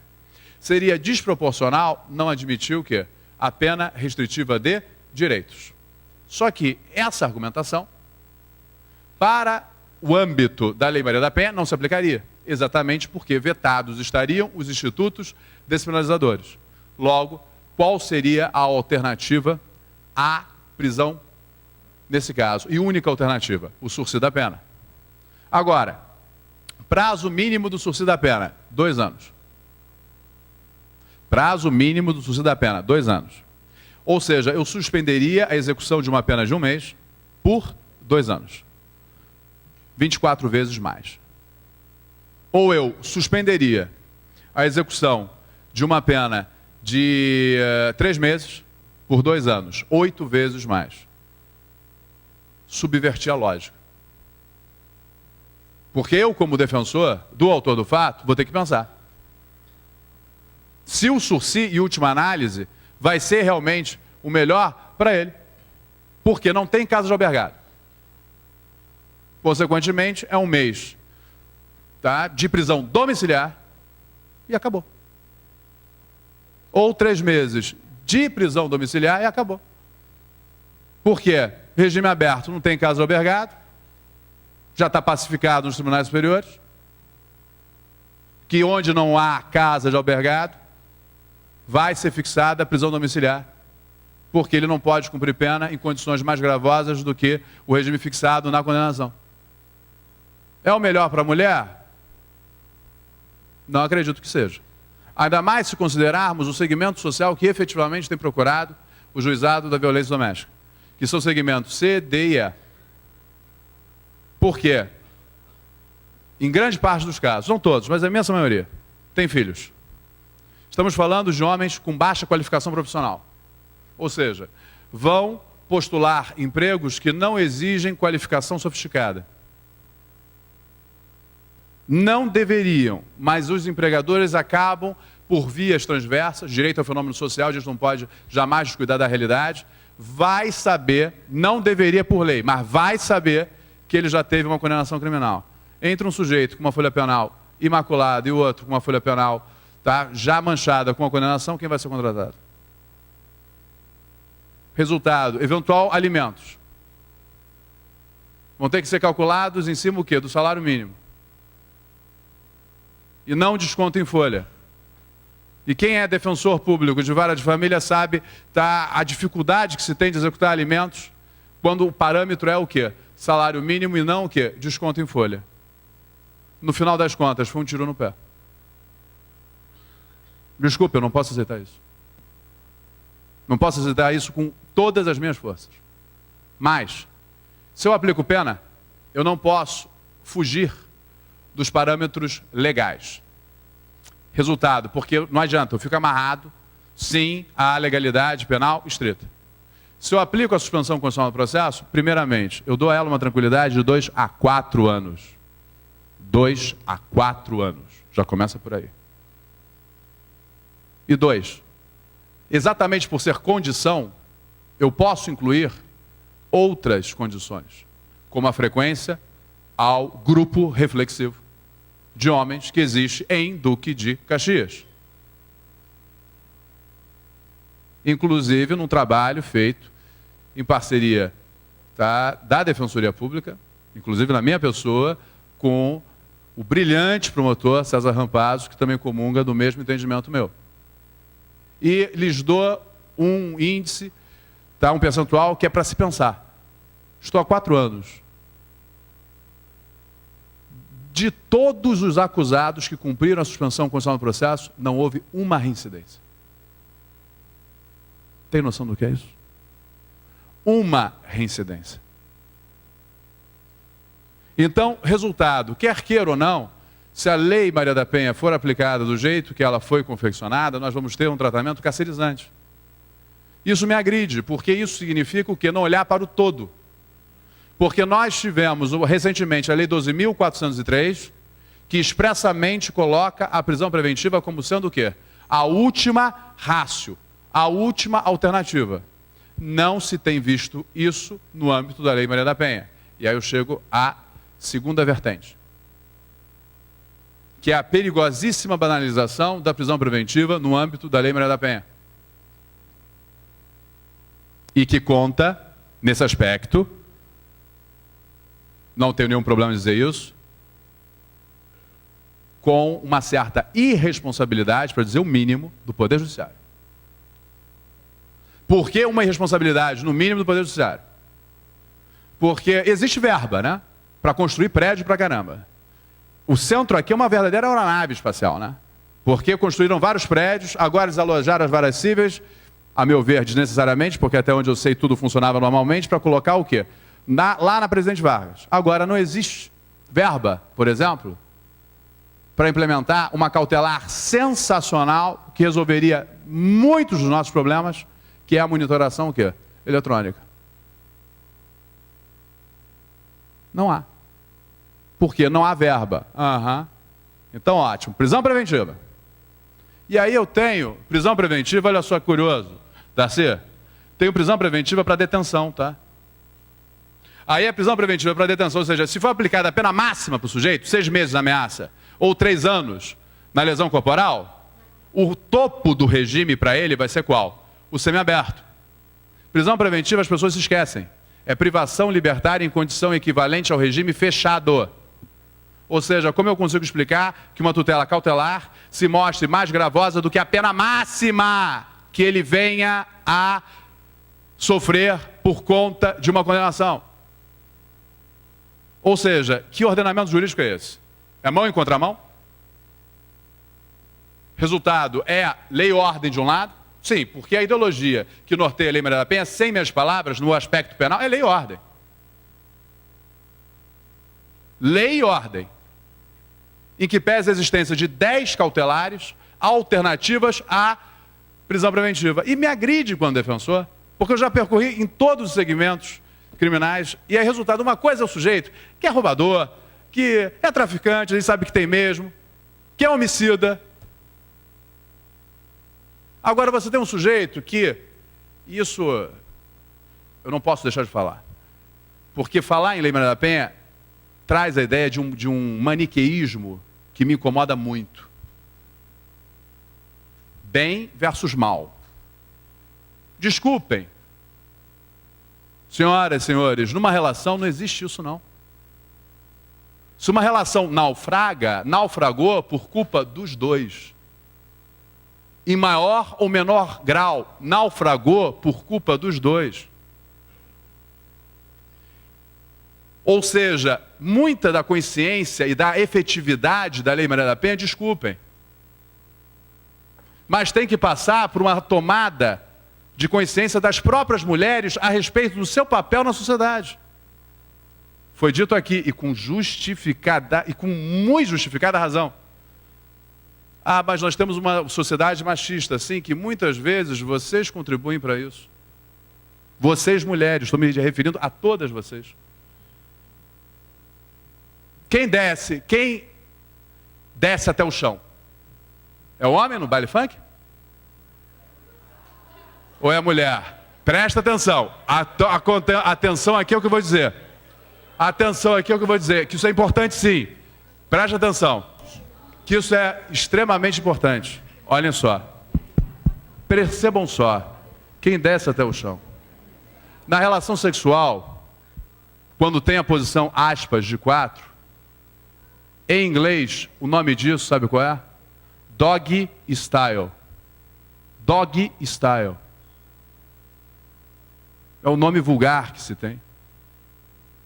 seria desproporcional não admitir o quê? A pena restritiva de direitos. Só que essa argumentação, para o âmbito da Lei Maria da Penha, não se aplicaria, exatamente porque vetados estariam os institutos despenalizadores. Logo, qual seria a alternativa à prisão nesse caso? E única alternativa, o sursi da pena. Agora, prazo mínimo do sursi da pena, 2 anos. Prazo mínimo do sursi da pena, 2 anos. Ou seja, eu suspenderia a execução de uma pena de 1 mês por 2 anos. 24 vezes mais. Ou eu suspenderia a execução de uma pena de 3 meses por 2 anos, 8 vezes mais. Subvertir a lógica. Porque eu, como defensor do autor do fato, vou ter que pensar. Se o sursi, em última análise, vai ser realmente o melhor para ele. Porque não tem casa de albergado. Consequentemente, é 1 mês, tá, de prisão domiciliar e acabou. Ou 3 meses de prisão domiciliar e acabou. Por quê? Regime aberto, não tem casa de albergado, já está pacificado nos tribunais superiores, que onde não há casa de albergado, vai ser fixada a prisão domiciliar, porque ele não pode cumprir pena em condições mais gravosas do que o regime fixado na condenação. É o melhor para a mulher? Não acredito que seja. Ainda mais se considerarmos o segmento social que efetivamente tem procurado o juizado da violência doméstica, que são segmentos C, D e E. Por quê? Em grande parte dos casos, não todos, mas a imensa maioria, tem filhos. Estamos falando de homens com baixa qualificação profissional. Ou seja, vão postular empregos que não exigem qualificação sofisticada. Não deveriam, mas os empregadores acabam por vias transversas, direito ao fenômeno social, a gente não pode jamais descuidar da realidade, vai saber, não deveria por lei, mas vai saber que ele já teve uma condenação criminal. Entre um sujeito com uma folha penal imaculada e o outro com uma folha penal, tá, já manchada com uma condenação, quem vai ser contratado? Resultado, eventual alimentos. Vão ter que ser calculados em cima o quê? Do salário mínimo. E não desconto em folha. E quem é defensor público de vara de família sabe, tá, a dificuldade que se tem de executar alimentos quando o parâmetro é o quê? Salário mínimo e não o quê? Desconto em folha. No final das contas, foi um tiro no pé. Desculpe, eu não posso aceitar isso. Não posso aceitar isso com todas as minhas forças. Mas, se eu aplico pena, eu não posso fugir dos parâmetros legais. Resultado, porque não adianta, eu fico amarrado, sim, à legalidade penal estrita. Se eu aplico a suspensão constitucional do processo, primeiramente, eu dou a ela uma tranquilidade de 2 a 4 anos. 2 a 4 anos. Já começa por aí. E 2, exatamente por ser condição, eu posso incluir outras condições, como a frequência ao grupo reflexivo de homens que existe em Duque de Caxias. Inclusive num trabalho feito em parceria, tá, da Defensoria Pública, inclusive na minha pessoa, com o brilhante promotor César Rampazzo, que também comunga do mesmo entendimento meu. E lhes dou um índice, tá, um percentual que é para se pensar. Estou há 4 anos. De todos os acusados que cumpriram a suspensão constitucional do processo, não houve uma reincidência. Tem noção do que é isso? Uma reincidência. Então, resultado, quer queira ou não, se a Lei Maria da Penha for aplicada do jeito que ela foi confeccionada, nós vamos ter um tratamento carcerizante. Isso me agride, porque isso significa o quê? Não olhar para o todo. Porque nós tivemos recentemente a Lei 12.403, que expressamente coloca a prisão preventiva como sendo o quê? A última rácio, a última alternativa. Não se tem visto isso no âmbito da Lei Maria da Penha. E aí eu chego à segunda vertente, que é a perigosíssima banalização da prisão preventiva no âmbito da Lei Maria da Penha. E que conta, nesse aspecto, não tenho nenhum problema em dizer isso, com uma certa irresponsabilidade, para dizer o mínimo, do Poder Judiciário. Por que uma irresponsabilidade, no mínimo, do Poder Judiciário? Porque existe verba, né? Para construir prédio pra caramba. O centro aqui é uma verdadeira aeronave espacial, né? Porque construíram vários prédios, agora desalojaram as varas cíveis, a meu ver, desnecessariamente, porque até onde eu sei tudo funcionava normalmente, para colocar o quê? Lá na Presidente Vargas. Agora, não existe verba, por exemplo, para implementar uma cautelar sensacional que resolveria muitos dos nossos problemas, que é a monitoração o quê? Eletrônica. Não há. Por quê? Não há verba. Então, ótimo. Prisão preventiva. E aí eu tenho prisão preventiva, olha só que curioso, Darcy, tenho prisão preventiva para detenção, tá? Aí a prisão preventiva para detenção, ou seja, se for aplicada a pena máxima para o sujeito, 6 meses na ameaça, ou 3 anos na lesão corporal, o topo do regime para ele vai ser qual? O semiaberto. Prisão preventiva as pessoas se esquecem. É privação libertária em condição equivalente ao regime fechado. Ou seja, como eu consigo explicar que uma tutela cautelar se mostre mais gravosa do que a pena máxima que ele venha a sofrer por conta de uma condenação? Ou seja, que ordenamento jurídico é esse? É mão em contramão? Resultado é lei e ordem de um lado? Sim, porque a ideologia que norteia a Lei Maria da Penha, sem minhas palavras, no aspecto penal, é lei e ordem. Lei e ordem. Em que pese a existência de 10 cautelares alternativas à prisão preventiva. E me agride quando defensor, porque eu já percorri em todos os segmentos criminais, e é resultado, uma coisa é o sujeito que é roubador, que é traficante, a gente sabe que tem mesmo, que é homicida. Agora você tem um sujeito que, isso eu não posso deixar de falar, porque falar em Lei Maria da Penha traz a ideia de um maniqueísmo que me incomoda muito. Bem versus mal. Desculpem, senhoras e senhores, numa relação não existe isso não. Se uma relação naufragou por culpa dos dois. Em maior ou menor grau, naufragou por culpa dos dois. Ou seja, muita da consciência e da efetividade da Lei Maria da Penha, desculpem, mas tem que passar por uma tomada de consciência das próprias mulheres a respeito do seu papel na sociedade. Foi dito aqui, e com muito justificada razão. Mas nós temos uma sociedade machista, sim, que muitas vezes vocês contribuem para isso. Vocês, mulheres, estou me referindo a todas vocês. Quem desce até o chão? É o homem no baile funk? Ou é a mulher? Presta atenção. Atenção aqui é o que eu vou dizer. Atenção aqui é o que eu vou dizer. Que isso é importante sim. Preste atenção. Que isso é extremamente importante. Olhem só. Percebam só. Quem desce até o chão. Na relação sexual, quando tem a posição aspas de 4, em inglês, o nome disso, sabe qual é? Dog style. Dog style. É o nome vulgar que se tem.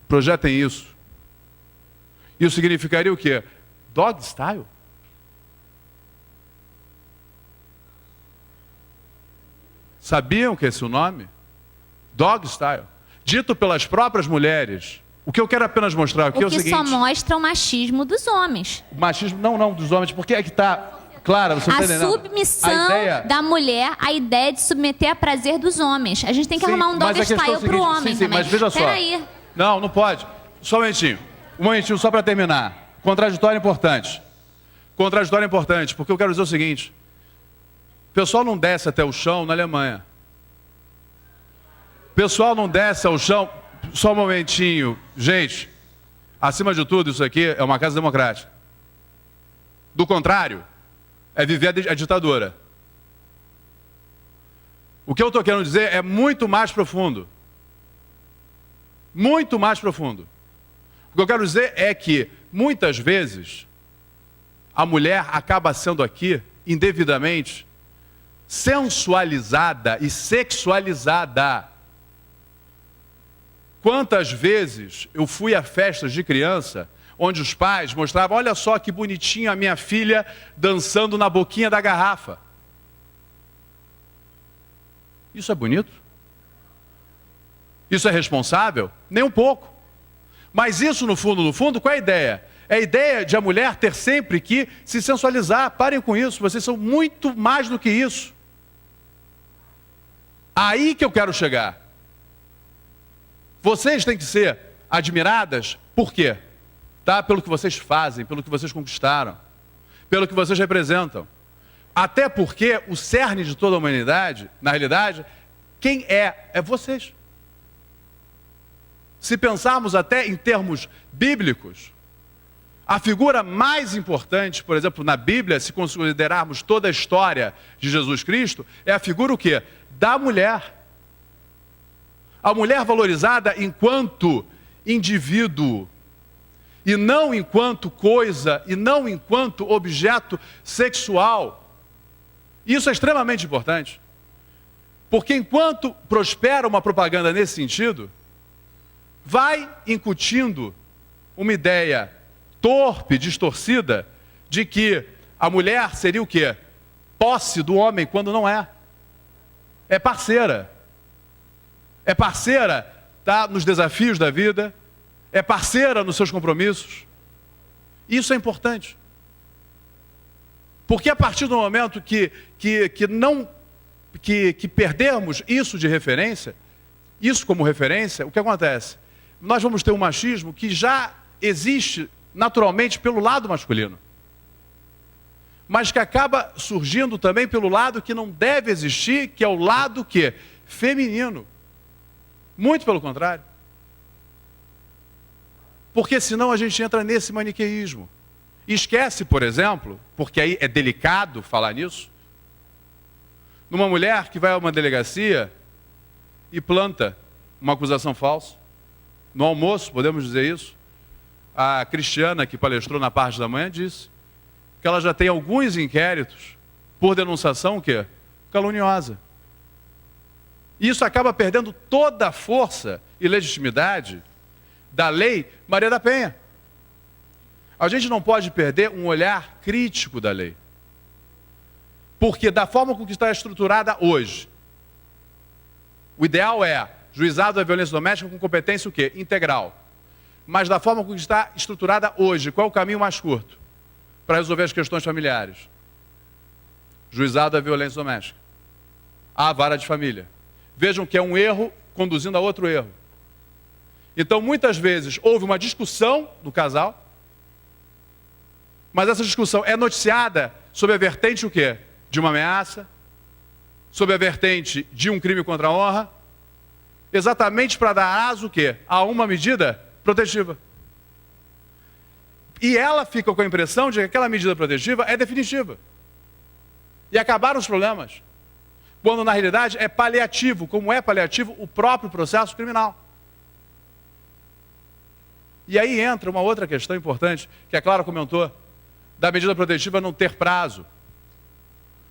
Projetem isso. Isso significaria o quê? Dog style? Sabiam que esse é o nome? Dog style. Dito pelas próprias mulheres O que eu quero apenas mostrar aqui é o seguinte... O que só mostra o machismo dos homens. O machismo, não dos homens, porque é que está... Clara, você está entendendo? A submissão da mulher à ideia de submeter a prazer dos homens. A gente tem que arrumar um dog style pro homem também. Mas veja só. Peraí. Não pode. Só um momentinho. Um momentinho só para terminar. Contraditório importante. Contraditório importante, porque eu quero dizer o seguinte. O pessoal não desce até o chão na Alemanha. O pessoal não desce ao chão... Só um momentinho. Gente, acima de tudo, isso aqui é uma casa democrática. Do contrário, é viver a ditadura. O que eu estou querendo dizer é muito mais profundo. Muito mais profundo. O que eu quero dizer é que, muitas vezes, a mulher acaba sendo aqui, indevidamente, sensualizada e sexualizada. Quantas vezes eu fui a festas de criança, onde os pais mostravam, olha só que bonitinha a minha filha dançando na boquinha da garrafa. Isso é bonito? Isso é responsável? Nem um pouco. Mas isso, no fundo, qual é a ideia? É a ideia de a mulher ter sempre que se sensualizar. Parem com isso, vocês são muito mais do que isso. Aí que eu quero chegar. Vocês têm que ser admiradas, por quê? Tá? Pelo que vocês fazem, pelo que vocês conquistaram, pelo que vocês representam. Até porque o cerne de toda a humanidade, na realidade, quem é? É vocês. Se pensarmos até em termos bíblicos, a figura mais importante, por exemplo, na Bíblia, se considerarmos toda a história de Jesus Cristo, é a figura o quê? Da mulher. A mulher valorizada enquanto indivíduo, e não enquanto coisa, e não enquanto objeto sexual. Isso é extremamente importante. Porque enquanto prospera uma propaganda nesse sentido, vai incutindo uma ideia torpe, distorcida, de que a mulher seria o quê? Posse do homem, quando não é. É parceira. É parceira, tá, nos desafios da vida. É parceira nos seus compromissos. Isso é importante. Porque a partir do momento que perdermos isso de referência, isso como referência, o que acontece? Nós vamos ter um machismo que já existe naturalmente pelo lado masculino, mas que acaba surgindo também pelo lado que não deve existir, que é o lado que? Feminino. Muito pelo contrário. Porque senão a gente entra nesse maniqueísmo. E esquece, por exemplo, porque aí é delicado falar nisso, numa mulher que vai a uma delegacia e planta uma acusação falsa. No almoço, podemos dizer isso. A Cristiana, que palestrou na parte da manhã, disse que ela já tem alguns inquéritos por denunciação o quê? Caluniosa. E isso acaba perdendo toda a força e legitimidade da lei Maria da Penha. A gente não pode perder um olhar crítico da lei. Porque da forma com que está estruturada hoje, o ideal é juizado da violência doméstica com competência o quê? Integral. Mas da forma com que está estruturada hoje, qual é o caminho mais curto para resolver as questões familiares? Juizado da violência doméstica. A vara de família. Vejam que é um erro conduzindo a outro erro. Então, muitas vezes, houve uma discussão do casal, mas essa discussão é noticiada sob a vertente o quê? De uma ameaça, sob a vertente de um crime contra a honra, exatamente para dar aso o quê? A uma medida protetiva. E ela fica com a impressão de que aquela medida protetiva é definitiva. E acabaram os problemas. Quando na realidade é paliativo, como é paliativo o próprio processo criminal. E aí entra uma outra questão importante, que a Clara comentou, da medida protetiva não ter prazo.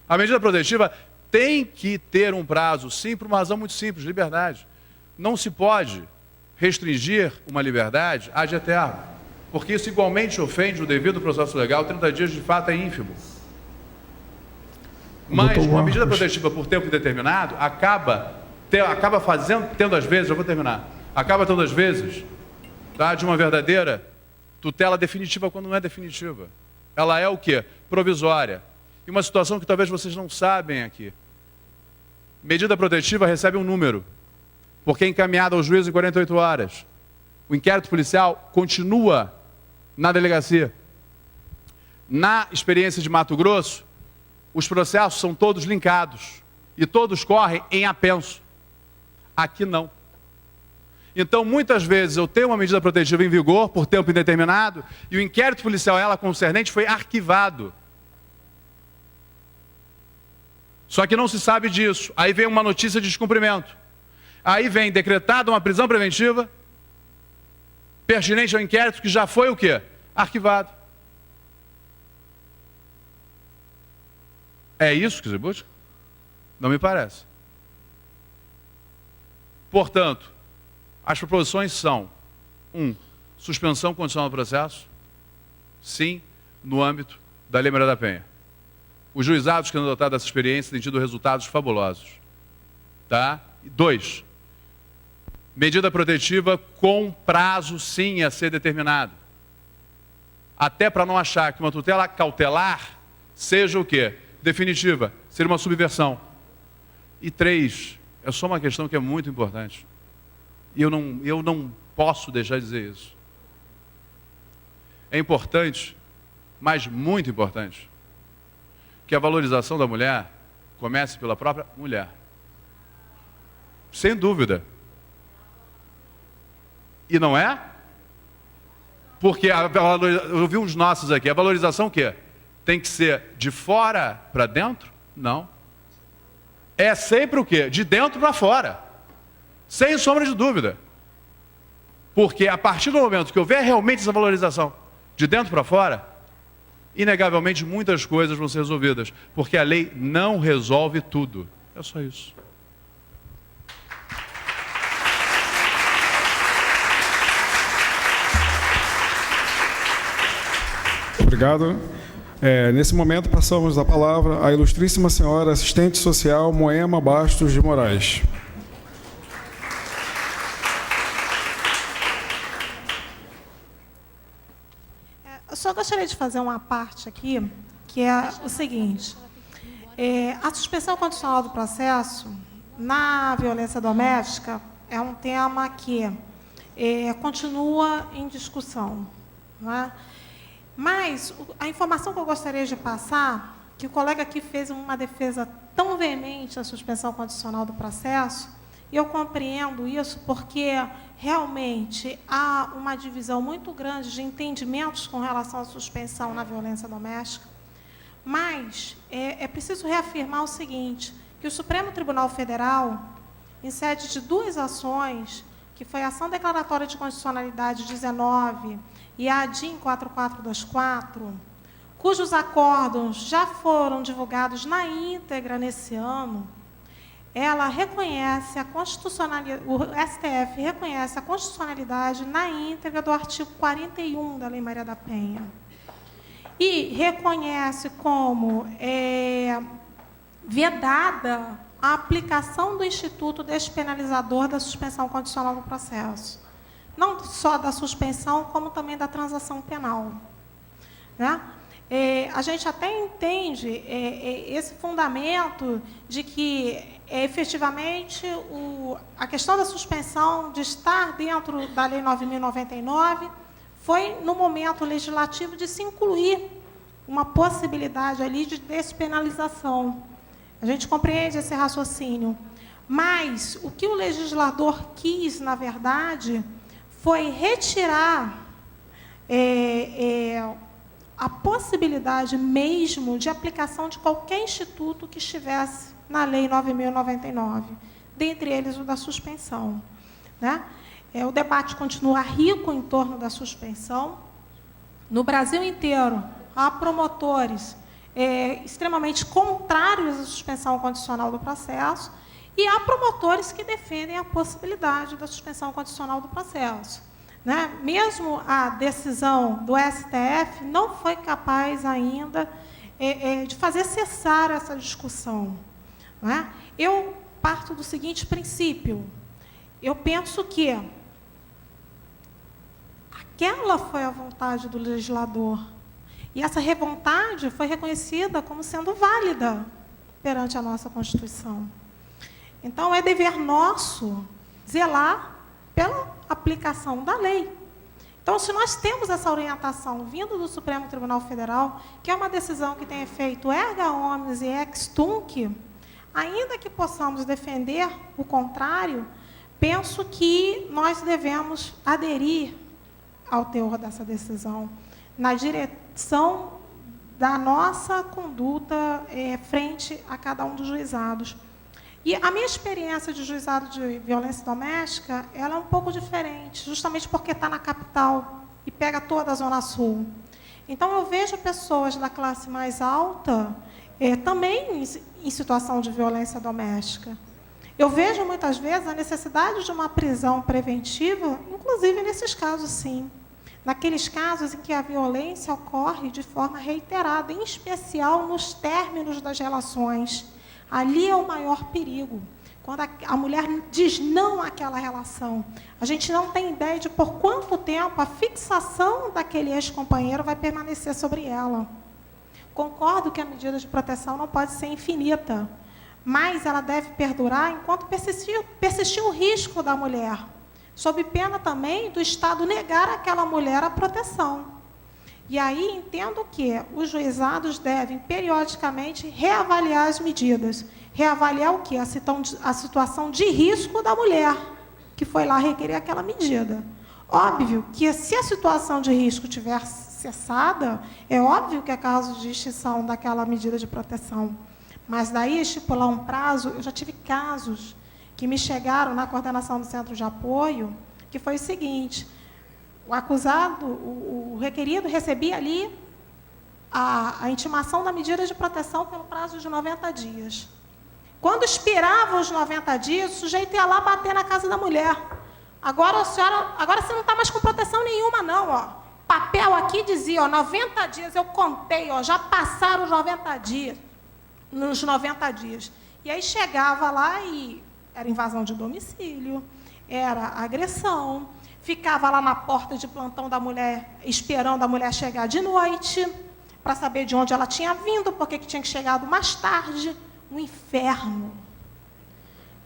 A medida protetiva tem que ter um prazo, sim, por uma razão muito simples, liberdade. Não se pode restringir uma liberdade ad eterno, porque isso igualmente ofende o devido processo legal, 30 dias de fato é ínfimo. Mas uma medida protetiva por tempo indeterminado acaba tendo às vezes, eu vou terminar, acaba tendo às vezes tá? De uma verdadeira tutela definitiva quando não é definitiva. Ela é o quê? Provisória. E uma situação que talvez vocês não sabem aqui. Medida protetiva recebe um número, porque é encaminhada ao juiz em 48 horas. O inquérito policial continua na delegacia. Na experiência de Mato Grosso, os processos são todos linkados e todos correm em apenso. Aqui não. Então, muitas vezes, eu tenho uma medida protetiva em vigor por tempo indeterminado e o inquérito policial, ela concernente, foi arquivado. Só que não se sabe disso. Aí vem uma notícia de descumprimento. Aí vem decretada uma prisão preventiva pertinente ao inquérito que já foi o quê? Arquivado. É isso que se busca? Não me parece. Portanto, as proposições são: 1. Suspensão condicional do processo. Sim, no âmbito da Lei Maria da Penha. Os juizados que têm adotado essa experiência têm tido resultados fabulosos. Tá? 2. Medida protetiva com prazo, sim, a ser determinado. Até para não achar que uma tutela cautelar seja o quê? Definitiva, seria uma subversão. E 3, é só uma questão que é muito importante. E eu não posso deixar de dizer isso. É importante, mas muito importante, que a valorização da mulher comece pela própria mulher. Sem dúvida. E não é? Porque eu vi uns nossos aqui, a valorização o quê? Tem que ser de fora para dentro? Não. É sempre o quê? De dentro para fora. Sem sombra de dúvida. Porque a partir do momento que houver realmente essa valorização de dentro para fora, inegavelmente muitas coisas vão ser resolvidas. Porque a lei não resolve tudo. É só isso. Obrigado. Nesse momento, passamos a palavra à ilustríssima senhora assistente social Moema Bastos de Moraes. Eu só gostaria de fazer uma parte aqui, que é o seguinte. A suspensão condicional do processo na violência doméstica é um tema que continua em discussão, não é? Mas a informação que eu gostaria de passar, que o colega aqui fez uma defesa tão veemente à suspensão condicional do processo, e eu compreendo isso porque realmente há uma divisão muito grande de entendimentos com relação à suspensão na violência doméstica, mas é preciso reafirmar o seguinte, que o Supremo Tribunal Federal, em sede de 2 ações, que foi a ação declaratória de constitucionalidade 19 e a ADIM 4424, cujos acórdãos já foram divulgados na íntegra nesse ano, ela reconhece a constitucionalidade, o STF reconhece a constitucionalidade na íntegra do artigo 41 da Lei Maria da Penha. E reconhece como vedada a aplicação do Instituto Despenalizador da suspensão condicional do processo. Não só da suspensão, como também da transação penal. Né? A gente até entende esse fundamento de que, efetivamente, a questão da suspensão de estar dentro da Lei 9.099 foi, no momento legislativo, de se incluir uma possibilidade ali de despenalização. A gente compreende esse raciocínio. Mas o que o legislador quis, na verdade, foi retirar a possibilidade mesmo de aplicação de qualquer instituto que estivesse na Lei 9.099, dentre eles o da suspensão. Né? O debate continua rico em torno da suspensão. No Brasil inteiro, há promotores extremamente contrários à suspensão condicional do processo, e há promotores que defendem a possibilidade da suspensão condicional do processo. Né? Mesmo a decisão do STF não foi capaz ainda de fazer cessar essa discussão. Né? Eu parto do seguinte princípio. Eu penso que aquela foi a vontade do legislador. E essa vontade foi reconhecida como sendo válida perante a nossa Constituição. Então, é dever nosso zelar pela aplicação da lei. Então, se nós temos essa orientação vindo do Supremo Tribunal Federal, que é uma decisão que tem efeito erga omnes e ex tunc, ainda que possamos defender o contrário, penso que nós devemos aderir ao teor dessa decisão, na direção da nossa conduta frente a cada um dos juizados. E a minha experiência de juizado de violência doméstica, ela é um pouco diferente, justamente porque está na capital e pega toda a Zona Sul. Então, eu vejo pessoas da classe mais alta também em situação de violência doméstica. Eu vejo, muitas vezes, a necessidade de uma prisão preventiva, inclusive nesses casos, sim. Naqueles casos em que a violência ocorre de forma reiterada, em especial nos términos das relações. Ali é o maior perigo, quando a mulher diz não àquela relação. A gente não tem ideia de por quanto tempo a fixação daquele ex-companheiro vai permanecer sobre ela. Concordo que a medida de proteção não pode ser infinita, mas ela deve perdurar enquanto persistir o risco da mulher, sob pena também do Estado negar àquela mulher a proteção. E aí entendo que os juizados devem, periodicamente, reavaliar as medidas. Reavaliar o quê? A situação de risco da mulher, que foi lá requerer aquela medida. Óbvio que, se a situação de risco tiver cessada, é óbvio que é caso de extinção daquela medida de proteção. Mas daí estipular um prazo, eu já tive casos que me chegaram na coordenação do centro de apoio, que foi o seguinte: o acusado, o requerido, recebia ali a intimação da medida de proteção pelo prazo de 90 dias. Quando expiravam os 90 dias, o sujeito ia lá bater na casa da mulher. Agora você não está mais com proteção nenhuma, não. Ó. Papel aqui dizia, 90 dias, eu contei, já passaram os 90 dias. Nos 90 dias. E aí chegava lá e era invasão de domicílio, era agressão, ficava lá na porta de plantão da mulher, esperando a mulher chegar de noite, para saber de onde ela tinha vindo, porque que tinha chegado mais tarde. Um inferno.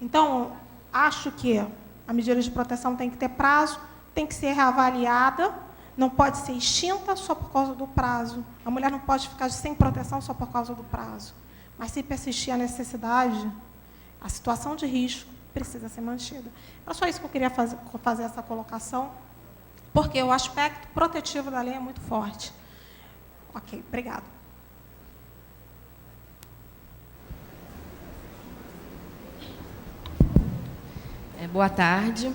Então, acho que a medida de proteção tem que ter prazo, tem que ser reavaliada, não pode ser extinta só por causa do prazo. A mulher não pode ficar sem proteção só por causa do prazo. Mas, se persistir a necessidade, a situação de risco precisa ser mantida. Era só isso que eu queria fazer essa colocação, porque o aspecto protetivo da lei é muito forte. Ok, obrigada. Boa tarde.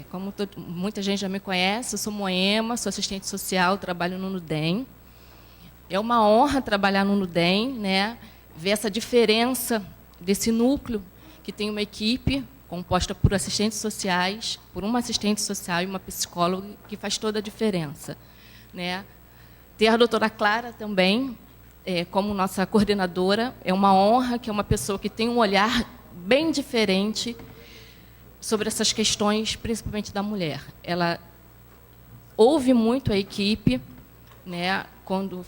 Como muita gente já me conhece, eu sou Moema, sou assistente social, trabalho no NUDEM. É uma honra trabalhar no NUDEM, né? Ver essa diferença desse núcleo, que tem uma equipe composta por assistentes sociais, por uma assistente social e uma psicóloga, que faz toda a diferença, né? Ter a doutora Clara também, como nossa coordenadora, é uma honra, que é uma pessoa que tem um olhar bem diferente sobre essas questões, principalmente da mulher. Ela ouve muito a equipe, né, quando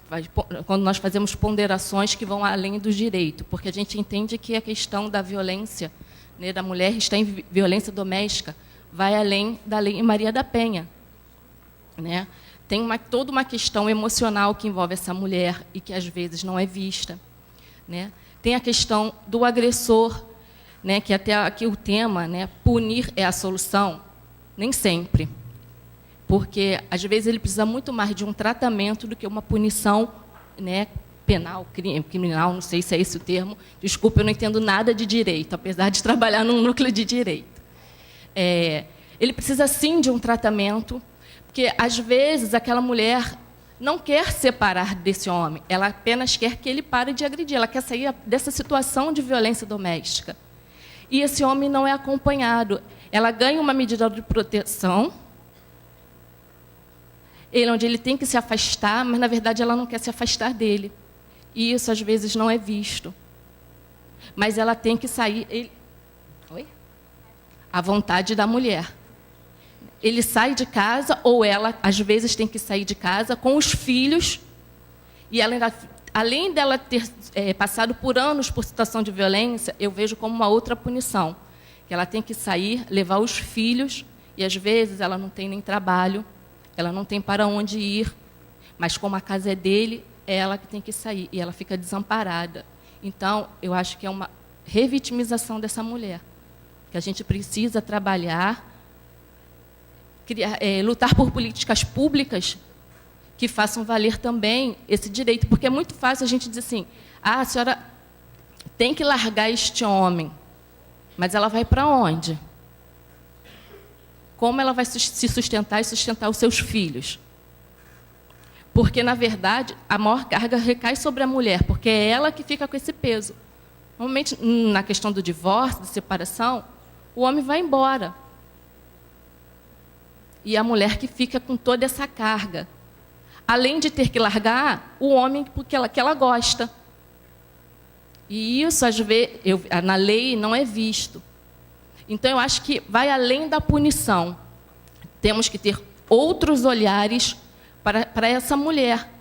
nós fazemos ponderações que vão além do direito, porque a gente entende que a questão da violência, né, da mulher está em violência doméstica, vai além da Lei Maria da Penha, né? Tem toda uma questão emocional que envolve essa mulher e que, às vezes, não é vista, né? Tem a questão do agressor, né, que até aqui o tema, né, punir é a solução, nem sempre. Porque, às vezes, ele precisa muito mais de um tratamento do que uma punição, né, penal, criminal, não sei se é esse o termo. Desculpa, eu não entendo nada de direito, apesar de trabalhar num núcleo de direito. Ele precisa, sim, de um tratamento, porque, às vezes, aquela mulher não quer separar desse homem, ela apenas quer que ele pare de agredir, ela quer sair dessa situação de violência doméstica. E esse homem não é acompanhado. Ela ganha uma medida de proteção, onde ele tem que se afastar, mas, na verdade, ela não quer se afastar dele. E isso, às vezes, não é visto. Mas ela tem que sair... Oi? À vontade da mulher. ele sai de casa, ou ela, às vezes, tem que sair de casa com os filhos, e ela ainda, além dela ter passado por anos por situação de violência, eu vejo como uma outra punição, que ela tem que sair, levar os filhos, e às vezes ela não tem nem trabalho, ela não tem para onde ir, mas como a casa é dele, é ela que tem que sair, e ela fica desamparada. Então, eu acho que é uma revitimização dessa mulher, que a gente precisa trabalhar, lutar por políticas públicas que façam valer também esse direito, porque é muito fácil a gente dizer assim, a senhora tem que largar este homem, mas ela vai para onde? Como ela vai se sustentar e sustentar os seus filhos? Porque, na verdade, a maior carga recai sobre a mulher, porque é ela que fica com esse peso. Normalmente, na questão do divórcio, da separação, o homem vai embora. E a mulher que fica com toda essa carga. Além de ter que largar o homem porque ela gosta. E isso, às vezes, na lei não é visto. Então, eu acho que vai além da punição. Temos que ter outros olhares para essa mulher.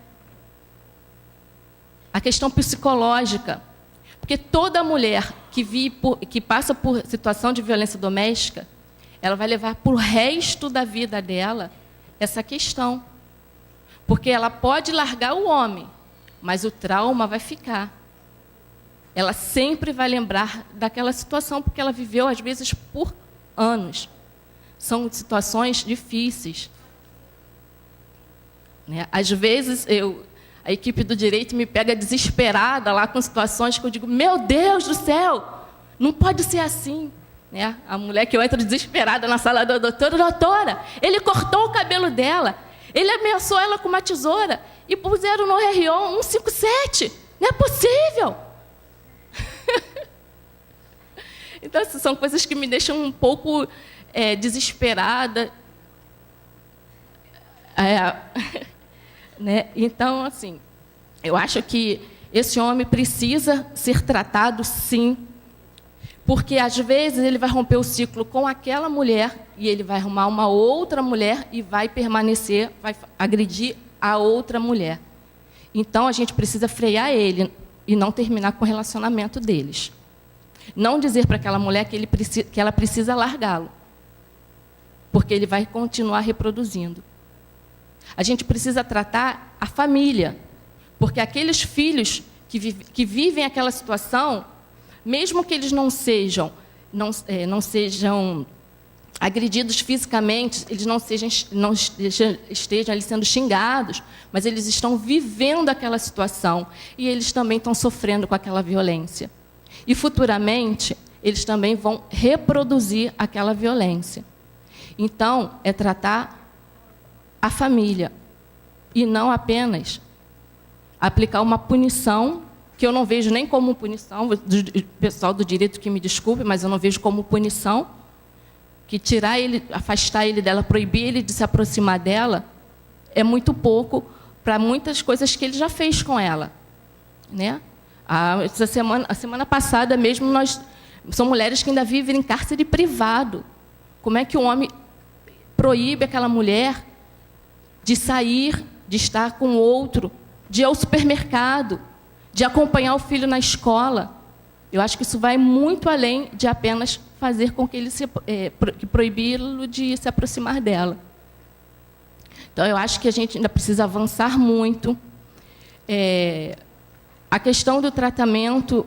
A questão psicológica. Porque toda mulher que passa por situação de violência doméstica, ela vai levar para o resto da vida dela essa questão. Porque ela pode largar o homem, mas o trauma vai ficar. Ela sempre vai lembrar daquela situação, porque ela viveu, às vezes, por anos. São situações difíceis. Às vezes, a equipe do direito me pega desesperada lá com situações que eu digo, meu Deus do céu, não pode ser assim. A mulher que eu entro desesperada na sala da doutora, ele cortou o cabelo dela, ele ameaçou ela com uma tesoura e puseram no RO 157. Não é possível. Então, essas são coisas que me deixam um pouco desesperada. Então, assim, eu acho que esse homem precisa ser tratado, sim, porque, às vezes, ele vai romper o ciclo com aquela mulher e ele vai arrumar uma outra mulher e vai permanecer, vai agredir a outra mulher. Então, a gente precisa frear ele e não terminar com o relacionamento deles. Não dizer para aquela mulher que ela precisa largá-lo, porque ele vai continuar reproduzindo. A gente precisa tratar a família, porque aqueles filhos que vivem aquela situação, mesmo que eles não sejam agredidos fisicamente, eles não estejam ali sendo xingados, mas eles estão vivendo aquela situação e eles também estão sofrendo com aquela violência. E, futuramente, eles também vão reproduzir aquela violência. Então, é tratar a família e não apenas aplicar uma punição, que eu não vejo nem como punição, o pessoal do direito que me desculpe, mas eu não vejo como punição, que tirar ele, afastar ele dela, proibir ele de se aproximar dela, é muito pouco para muitas coisas que ele já fez com ela. A semana passada mesmo, são mulheres que ainda vivem em cárcere privado. Como é que um homem proíbe aquela mulher de sair, de estar com outro, de ir ao supermercado, de acompanhar o filho na escola? Eu acho que isso vai muito além de apenas fazer com que ele proibi-lo de se aproximar dela. Então, eu acho que a gente ainda precisa avançar muito. A questão do tratamento,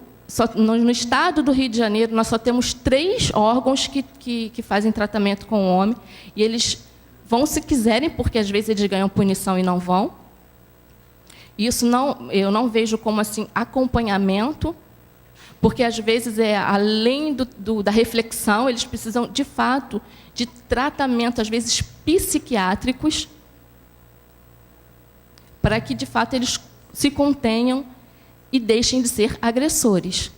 no estado do Rio de Janeiro, nós só temos 3 órgãos que fazem tratamento com o homem, e eles vão se quiserem, porque às vezes eles ganham punição e não vão. Isso eu não vejo como assim acompanhamento, porque às vezes além da reflexão, eles precisam de fato de tratamento, às vezes psiquiátricos, para que de fato eles se contenham e deixem de ser agressores.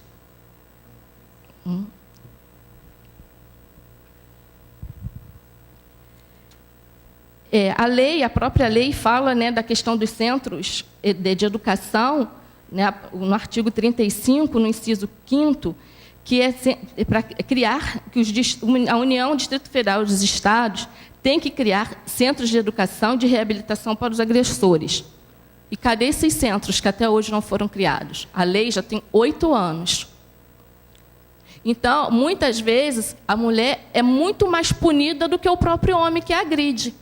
A própria lei fala, da questão dos centros de educação, no artigo 35, no inciso 5º, que é para criar, que a União, o Distrito Federal e os estados têm que criar centros de educação e de reabilitação para os agressores. E cadê esses centros que até hoje não foram criados? A lei já tem 8 anos. Então, muitas vezes, a mulher é muito mais punida do que o próprio homem que a agride.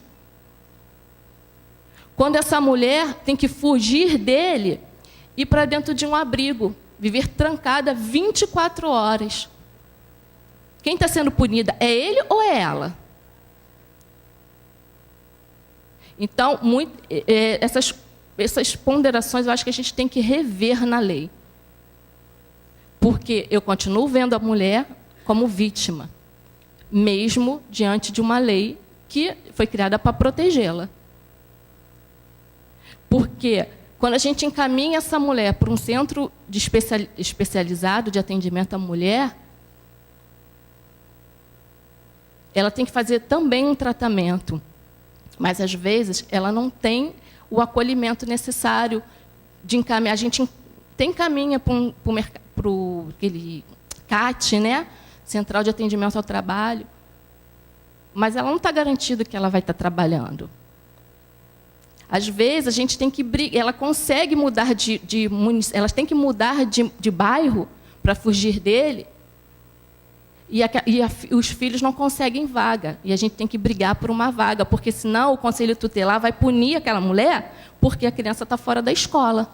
Quando essa mulher tem que fugir dele e ir para dentro de um abrigo, viver trancada 24 horas. Quem está sendo punida, é ele ou é ela? Então, essas ponderações eu acho que a gente tem que rever na lei. Porque eu continuo vendo a mulher como vítima, mesmo diante de uma lei que foi criada para protegê-la. Porque quando a gente encaminha essa mulher para um centro especializado de atendimento à mulher, ela tem que fazer também um tratamento. Mas, às vezes, ela não tem o acolhimento necessário de encaminhar. A gente encaminha para aquele CAT, né? Central de Atendimento ao Trabalho, mas ela não está garantida que ela vai estar trabalhando. Às vezes, a gente tem que brigar, ela consegue mudar elas têm que mudar de bairro para fugir dele, os filhos não conseguem vaga, e a gente tem que brigar por uma vaga, porque senão o Conselho Tutelar vai punir aquela mulher porque a criança está fora da escola.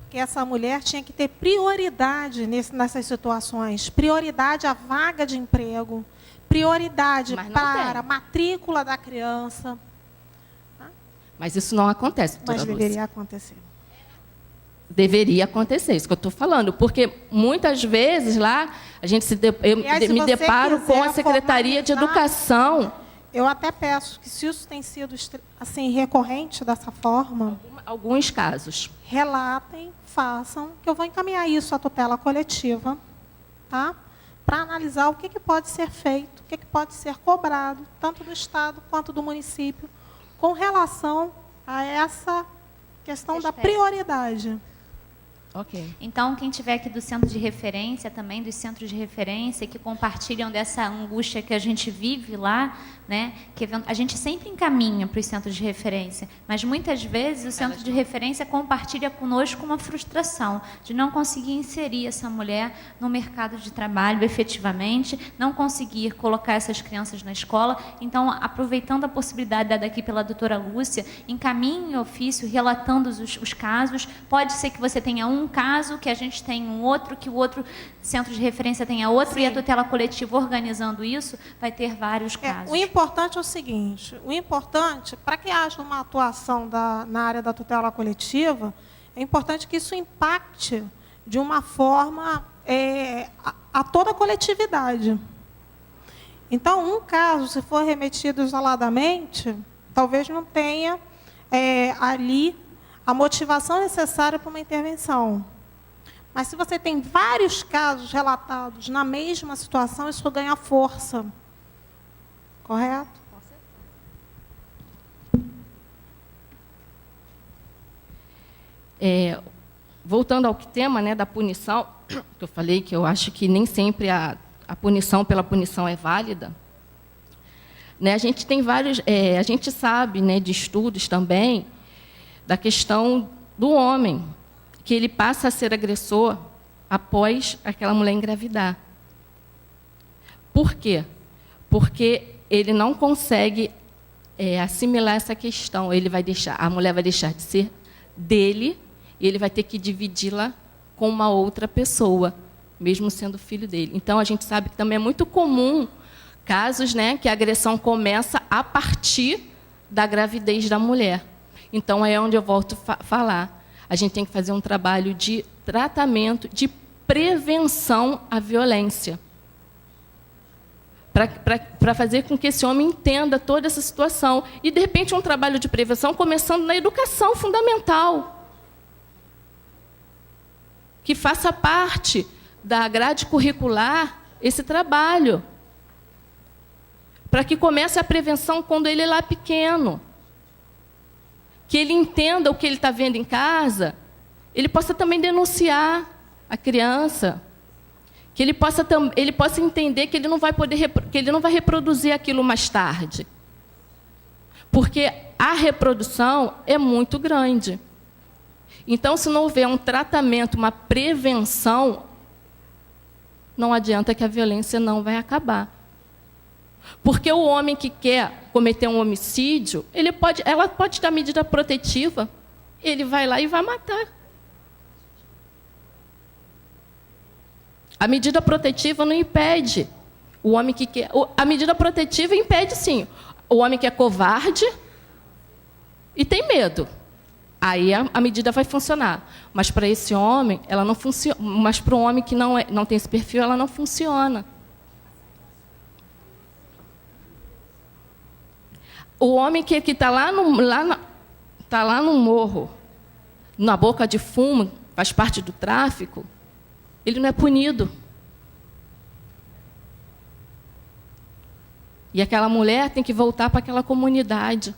Que essa mulher tinha que ter prioridade nessas situações, prioridade à vaga de emprego, prioridade para a matrícula da criança. Mas isso não acontece, doutora Mas Lúcia. deveria acontecer. Deveria acontecer, isso que eu estou falando, porque muitas vezes lá eu me deparo com a Secretaria de Educação. Eu até peço que, se isso tem sido assim recorrente dessa forma, alguns casos, relatem, façam, que eu vou encaminhar isso à tutela coletiva, tá? Para analisar o que pode ser feito, o que pode ser cobrado, tanto do Estado quanto do município, com relação a essa questão da prioridade. Ok. Então, quem tiver aqui do centro de referência, também dos centros de referência, que compartilham dessa angústia que a gente vive lá, né? Que a gente sempre encaminha para os centros de referência, mas muitas vezes o centro de referência compartilha conosco uma frustração de não conseguir inserir essa mulher no mercado de trabalho efetivamente, não conseguir colocar essas crianças na escola. Então, aproveitando a possibilidade dada aqui pela doutora Lúcia, encaminhe ofício relatando os casos. Pode ser que você tenha um caso, que a gente tem um outro, que o outro centro de referência tenha outro. Sim. E a tutela coletiva organizando isso, vai ter vários casos. O importante é o seguinte, para que haja uma atuação na área da tutela coletiva, é importante que isso impacte de uma forma a toda a coletividade. Então, um caso, se for remetido isoladamente, talvez não tenha ali a motivação necessária para uma intervenção. Mas, se você tem vários casos relatados na mesma situação, isso ganha força. Correto? Voltando ao tema, né, da punição, que eu falei que eu acho que nem sempre a punição pela punição é válida. Né, a gente tem vários, a gente sabe, né, de estudos também, da questão do homem, que ele passa a ser agressor após aquela mulher engravidar. Por quê? Porque ele não consegue assimilar essa questão. A mulher vai deixar de ser dele e ele vai ter que dividi-la com uma outra pessoa, mesmo sendo filho dele. Então, a gente sabe que também é muito comum casos, né, que a agressão começa a partir da gravidez da mulher. Então, é onde eu volto a falar. A gente tem que fazer um trabalho de tratamento, de prevenção à violência, para fazer com que esse homem entenda toda essa situação. E, de repente, um trabalho de prevenção começando na educação fundamental, que faça parte da grade curricular esse trabalho, para que comece a prevenção quando ele é lá pequeno, que ele entenda o que ele está vendo em casa, ele possa também denunciar a criança, que ele possa entender que ele não vai poder, que ele não vai reproduzir aquilo mais tarde. Porque a reprodução é muito grande. Então, se não houver um tratamento, uma prevenção, não adianta que a violência não vai acabar. Porque o homem que quer cometer um homicídio, ela pode dar medida protetiva, ele vai lá e vai matar. A medida protetiva não impede o homem que quer. A medida protetiva impede, sim, o homem que é covarde e tem medo. Aí a medida vai funcionar. Mas para esse homem, ela não funciona. Mas para o homem que não tem esse perfil, ela não funciona. O homem que está lá no morro, na boca de fumo, faz parte do tráfico, ele não é punido. E aquela mulher tem que voltar para aquela comunidade.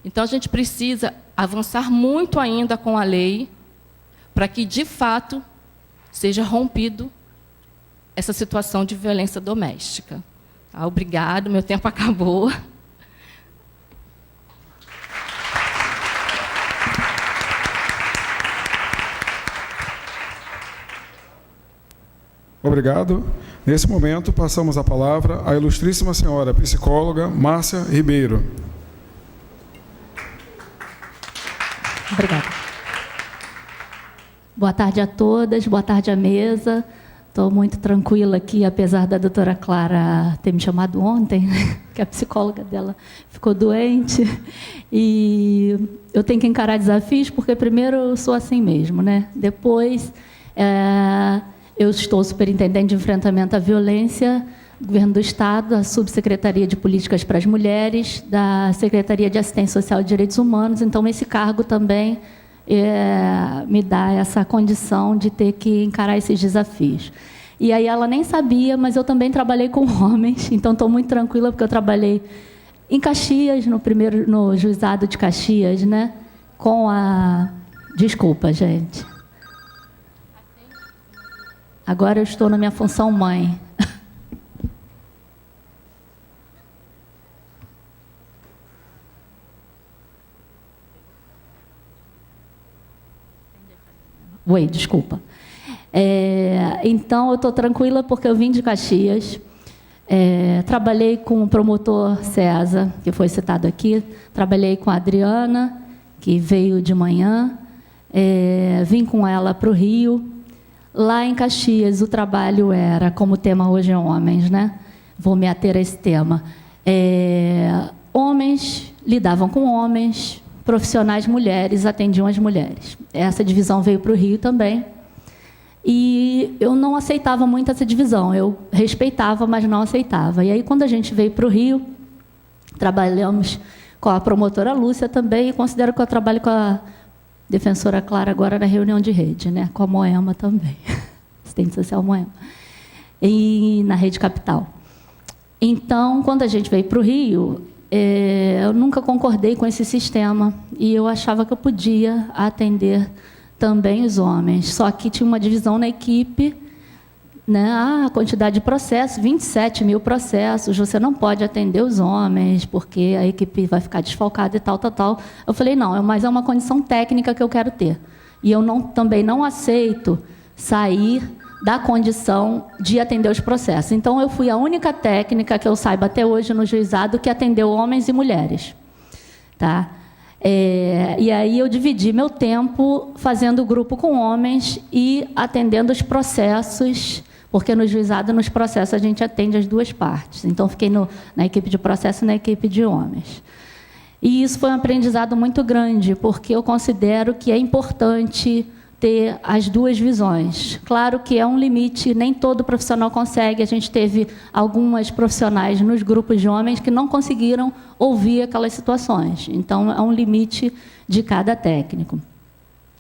Então, a gente precisa avançar muito ainda com a lei para que, de fato, seja rompido essa situação de violência doméstica. Tá? Obrigado, meu tempo acabou. Obrigado. Nesse momento, passamos a palavra à ilustríssima senhora psicóloga Márcia Ribeiro. Obrigada. Boa tarde a todas, boa tarde à mesa. Estou muito tranquila aqui, apesar da doutora Clara ter me chamado ontem, que a psicóloga dela ficou doente. E eu tenho que encarar desafios, porque primeiro eu sou assim mesmo, né? Depois, eu estou superintendente de enfrentamento à violência do Governo do Estado, da Subsecretaria de Políticas para as Mulheres, da Secretaria de Assistência Social e Direitos Humanos. Então, esse cargo também me dá essa condição de ter que encarar esses desafios. E aí ela nem sabia, mas eu também trabalhei com homens, então estou muito tranquila, porque eu trabalhei em Caxias, no juizado de Caxias, né? Com a... Desculpa, gente. Agora eu estou na minha função mãe. Oi, desculpa. Então, eu estou tranquila porque eu vim de Caxias. Trabalhei com o promotor César, que foi citado aqui. Trabalhei com a Adriana, que veio de manhã. Vim com ela para o Rio. Lá em Caxias, o trabalho era, como o tema hoje é homens, né? Vou me ater a esse tema. Homens lidavam com homens, profissionais mulheres atendiam as mulheres. Essa divisão veio para o Rio também. E eu não aceitava muito essa divisão. Eu respeitava, mas não aceitava. E aí, quando a gente veio para o Rio, trabalhamos com a promotora Lúcia também, e considero que eu trabalho com a defensora Clara agora na reunião de rede, né? Com a Moema também, assistente social Moema, e na Rede Capital. Então, quando a gente veio para o Rio, eu nunca concordei com esse sistema, e eu achava que eu podia atender também os homens, só que tinha uma divisão na equipe, né? A quantidade de processos, 27 mil processos, você não pode atender os homens, porque a equipe vai ficar desfalcada e tal, tal, tal. Eu falei, não, mas é uma condição técnica que eu quero ter. E eu também não aceito sair da condição de atender os processos. Então, eu fui a única técnica que eu saiba até hoje no juizado que atendeu homens e mulheres. Tá? E aí eu dividi meu tempo fazendo grupo com homens e atendendo os processos, porque no juizado, nos processos, a gente atende as duas partes. Então, fiquei na equipe de processo e na equipe de homens. E isso foi um aprendizado muito grande, porque eu considero que é importante ter as duas visões. Claro que é um limite, nem todo profissional consegue. A gente teve algumas profissionais nos grupos de homens que não conseguiram ouvir aquelas situações. Então, é um limite de cada técnico.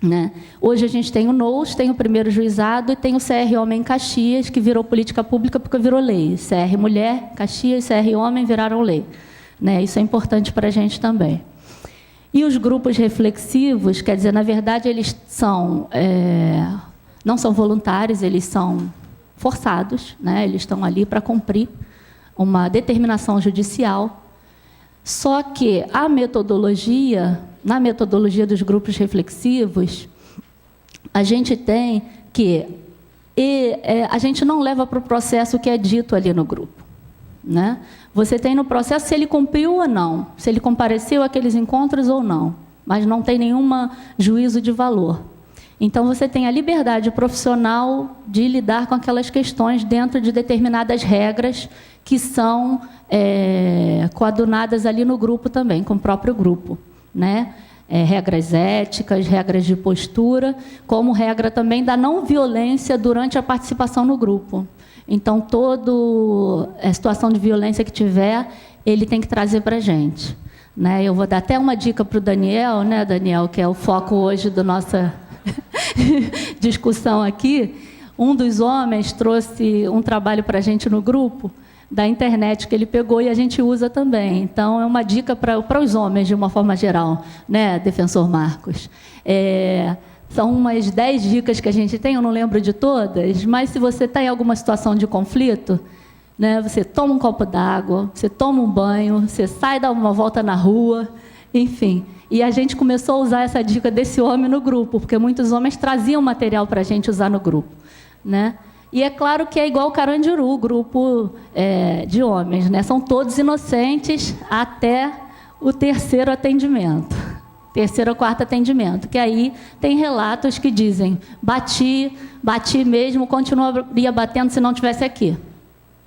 Né? Hoje a gente tem o NOUS, tem o primeiro juizado e tem o CR Homem em Caxias, que virou política pública porque virou lei. CR Mulher, Caxias, CR Homem viraram lei. Né? Isso é importante para a gente também. E os grupos reflexivos, quer dizer, na verdade, eles são, não são voluntários, eles são forçados, né? Eles estão ali para cumprir uma determinação judicial. Só que na metodologia dos grupos reflexivos, a gente tem que a gente não leva para o processo que é dito ali no grupo, né? Você tem no processo se ele cumpriu ou não, se ele compareceu àqueles encontros ou não, mas não tem nenhum juízo de valor. Então, você tem a liberdade profissional de lidar com aquelas questões dentro de determinadas regras que são coadunadas ali no grupo também, com o próprio grupo, né? Regras éticas, regras de postura, como regra também da não violência durante a participação no grupo. Então, toda a situação de violência que tiver, ele tem que trazer para a gente, né? Eu vou dar até uma dica para o Daniel, né, Daniel, que é o foco hoje da nossa discussão aqui. Um dos homens trouxe um trabalho para a gente no grupo, da internet, que ele pegou e a gente usa também. Então, é uma dica para os homens, de uma forma geral, né, defensor Marcos? São umas 10 dicas que a gente tem, eu não lembro de todas, mas se você está em alguma situação de conflito, né, você toma um copo d'água, você toma um banho, você sai, dá uma volta na rua, enfim. E a gente começou a usar essa dica desse homem no grupo, porque muitos homens traziam material para a gente usar no grupo, né? E é claro que é igual o Carandiru, o grupo de homens, né? São todos inocentes até o terceiro atendimento. Terceiro ou quarto atendimento, que aí tem relatos que dizem: bati mesmo, continuaria batendo se não estivesse aqui.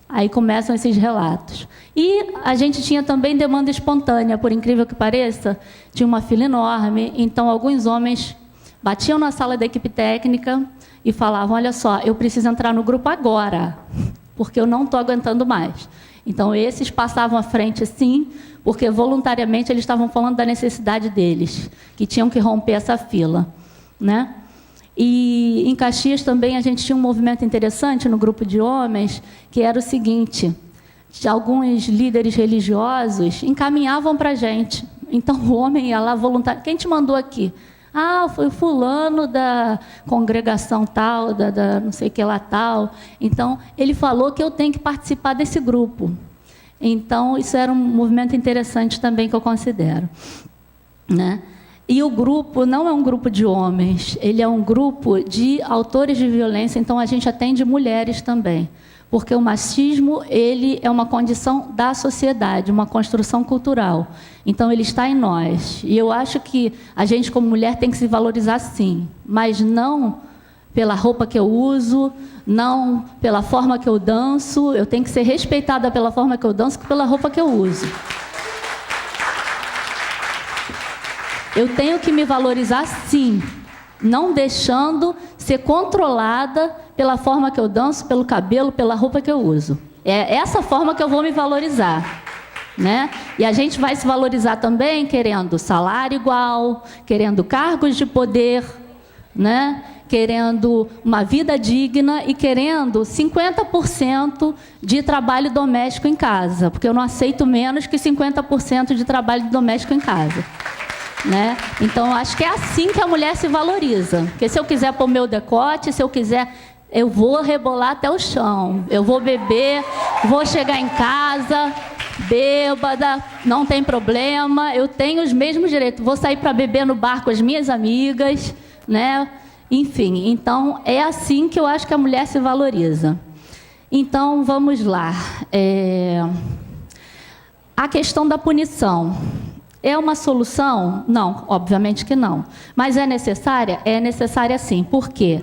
Aí começam esses relatos. E a gente tinha também demanda espontânea, por incrível que pareça, tinha uma fila enorme, então alguns homens batiam na sala da equipe técnica e falavam: olha só, eu preciso entrar no grupo agora, porque eu não estou aguentando mais. Então, esses passavam à frente, sim, porque voluntariamente eles estavam falando da necessidade deles, que tinham que romper essa fila, né? E em Caxias também a gente tinha um movimento interessante no grupo de homens, que era o seguinte: alguns líderes religiosos encaminhavam para a gente. Então, o homem ia lá voluntário. Quem te mandou aqui? Ah, foi o fulano da congregação tal, da não sei o que lá tal. Então, ele falou que eu tenho que participar desse grupo. Então, isso era um movimento interessante também que eu considero, né? E o grupo não é um grupo de homens, ele é um grupo de autores de violência, então a gente atende mulheres também. Porque o machismo, ele é uma condição da sociedade, uma construção cultural. Então, ele está em nós. E eu acho que a gente, como mulher, tem que se valorizar, sim. Mas não pela roupa que eu uso, não pela forma que eu danço. Eu tenho que ser respeitada pela forma que eu danço que pela roupa que eu uso. Eu tenho que me valorizar, sim. Não deixando ser controlada pela forma que eu danço, pelo cabelo, pela roupa que eu uso. É essa forma que eu vou me valorizar, né? E a gente vai se valorizar também querendo salário igual, querendo cargos de poder, né? Querendo uma vida digna e querendo 50% de trabalho doméstico em casa, porque eu não aceito menos que 50% de trabalho doméstico em casa. Né? Então, acho que é assim que a mulher se valoriza. Porque se eu quiser pôr meu decote, se eu quiser, eu vou rebolar até o chão. Eu vou beber, vou chegar em casa, bêbada, não tem problema. Eu tenho os mesmos direitos. Vou sair para beber no bar com as minhas amigas, né? Enfim, então, é assim que eu acho que a mulher se valoriza. Então, vamos lá. A questão da punição. É uma solução? Não, obviamente que não. Mas é necessária? É necessária sim. Por quê?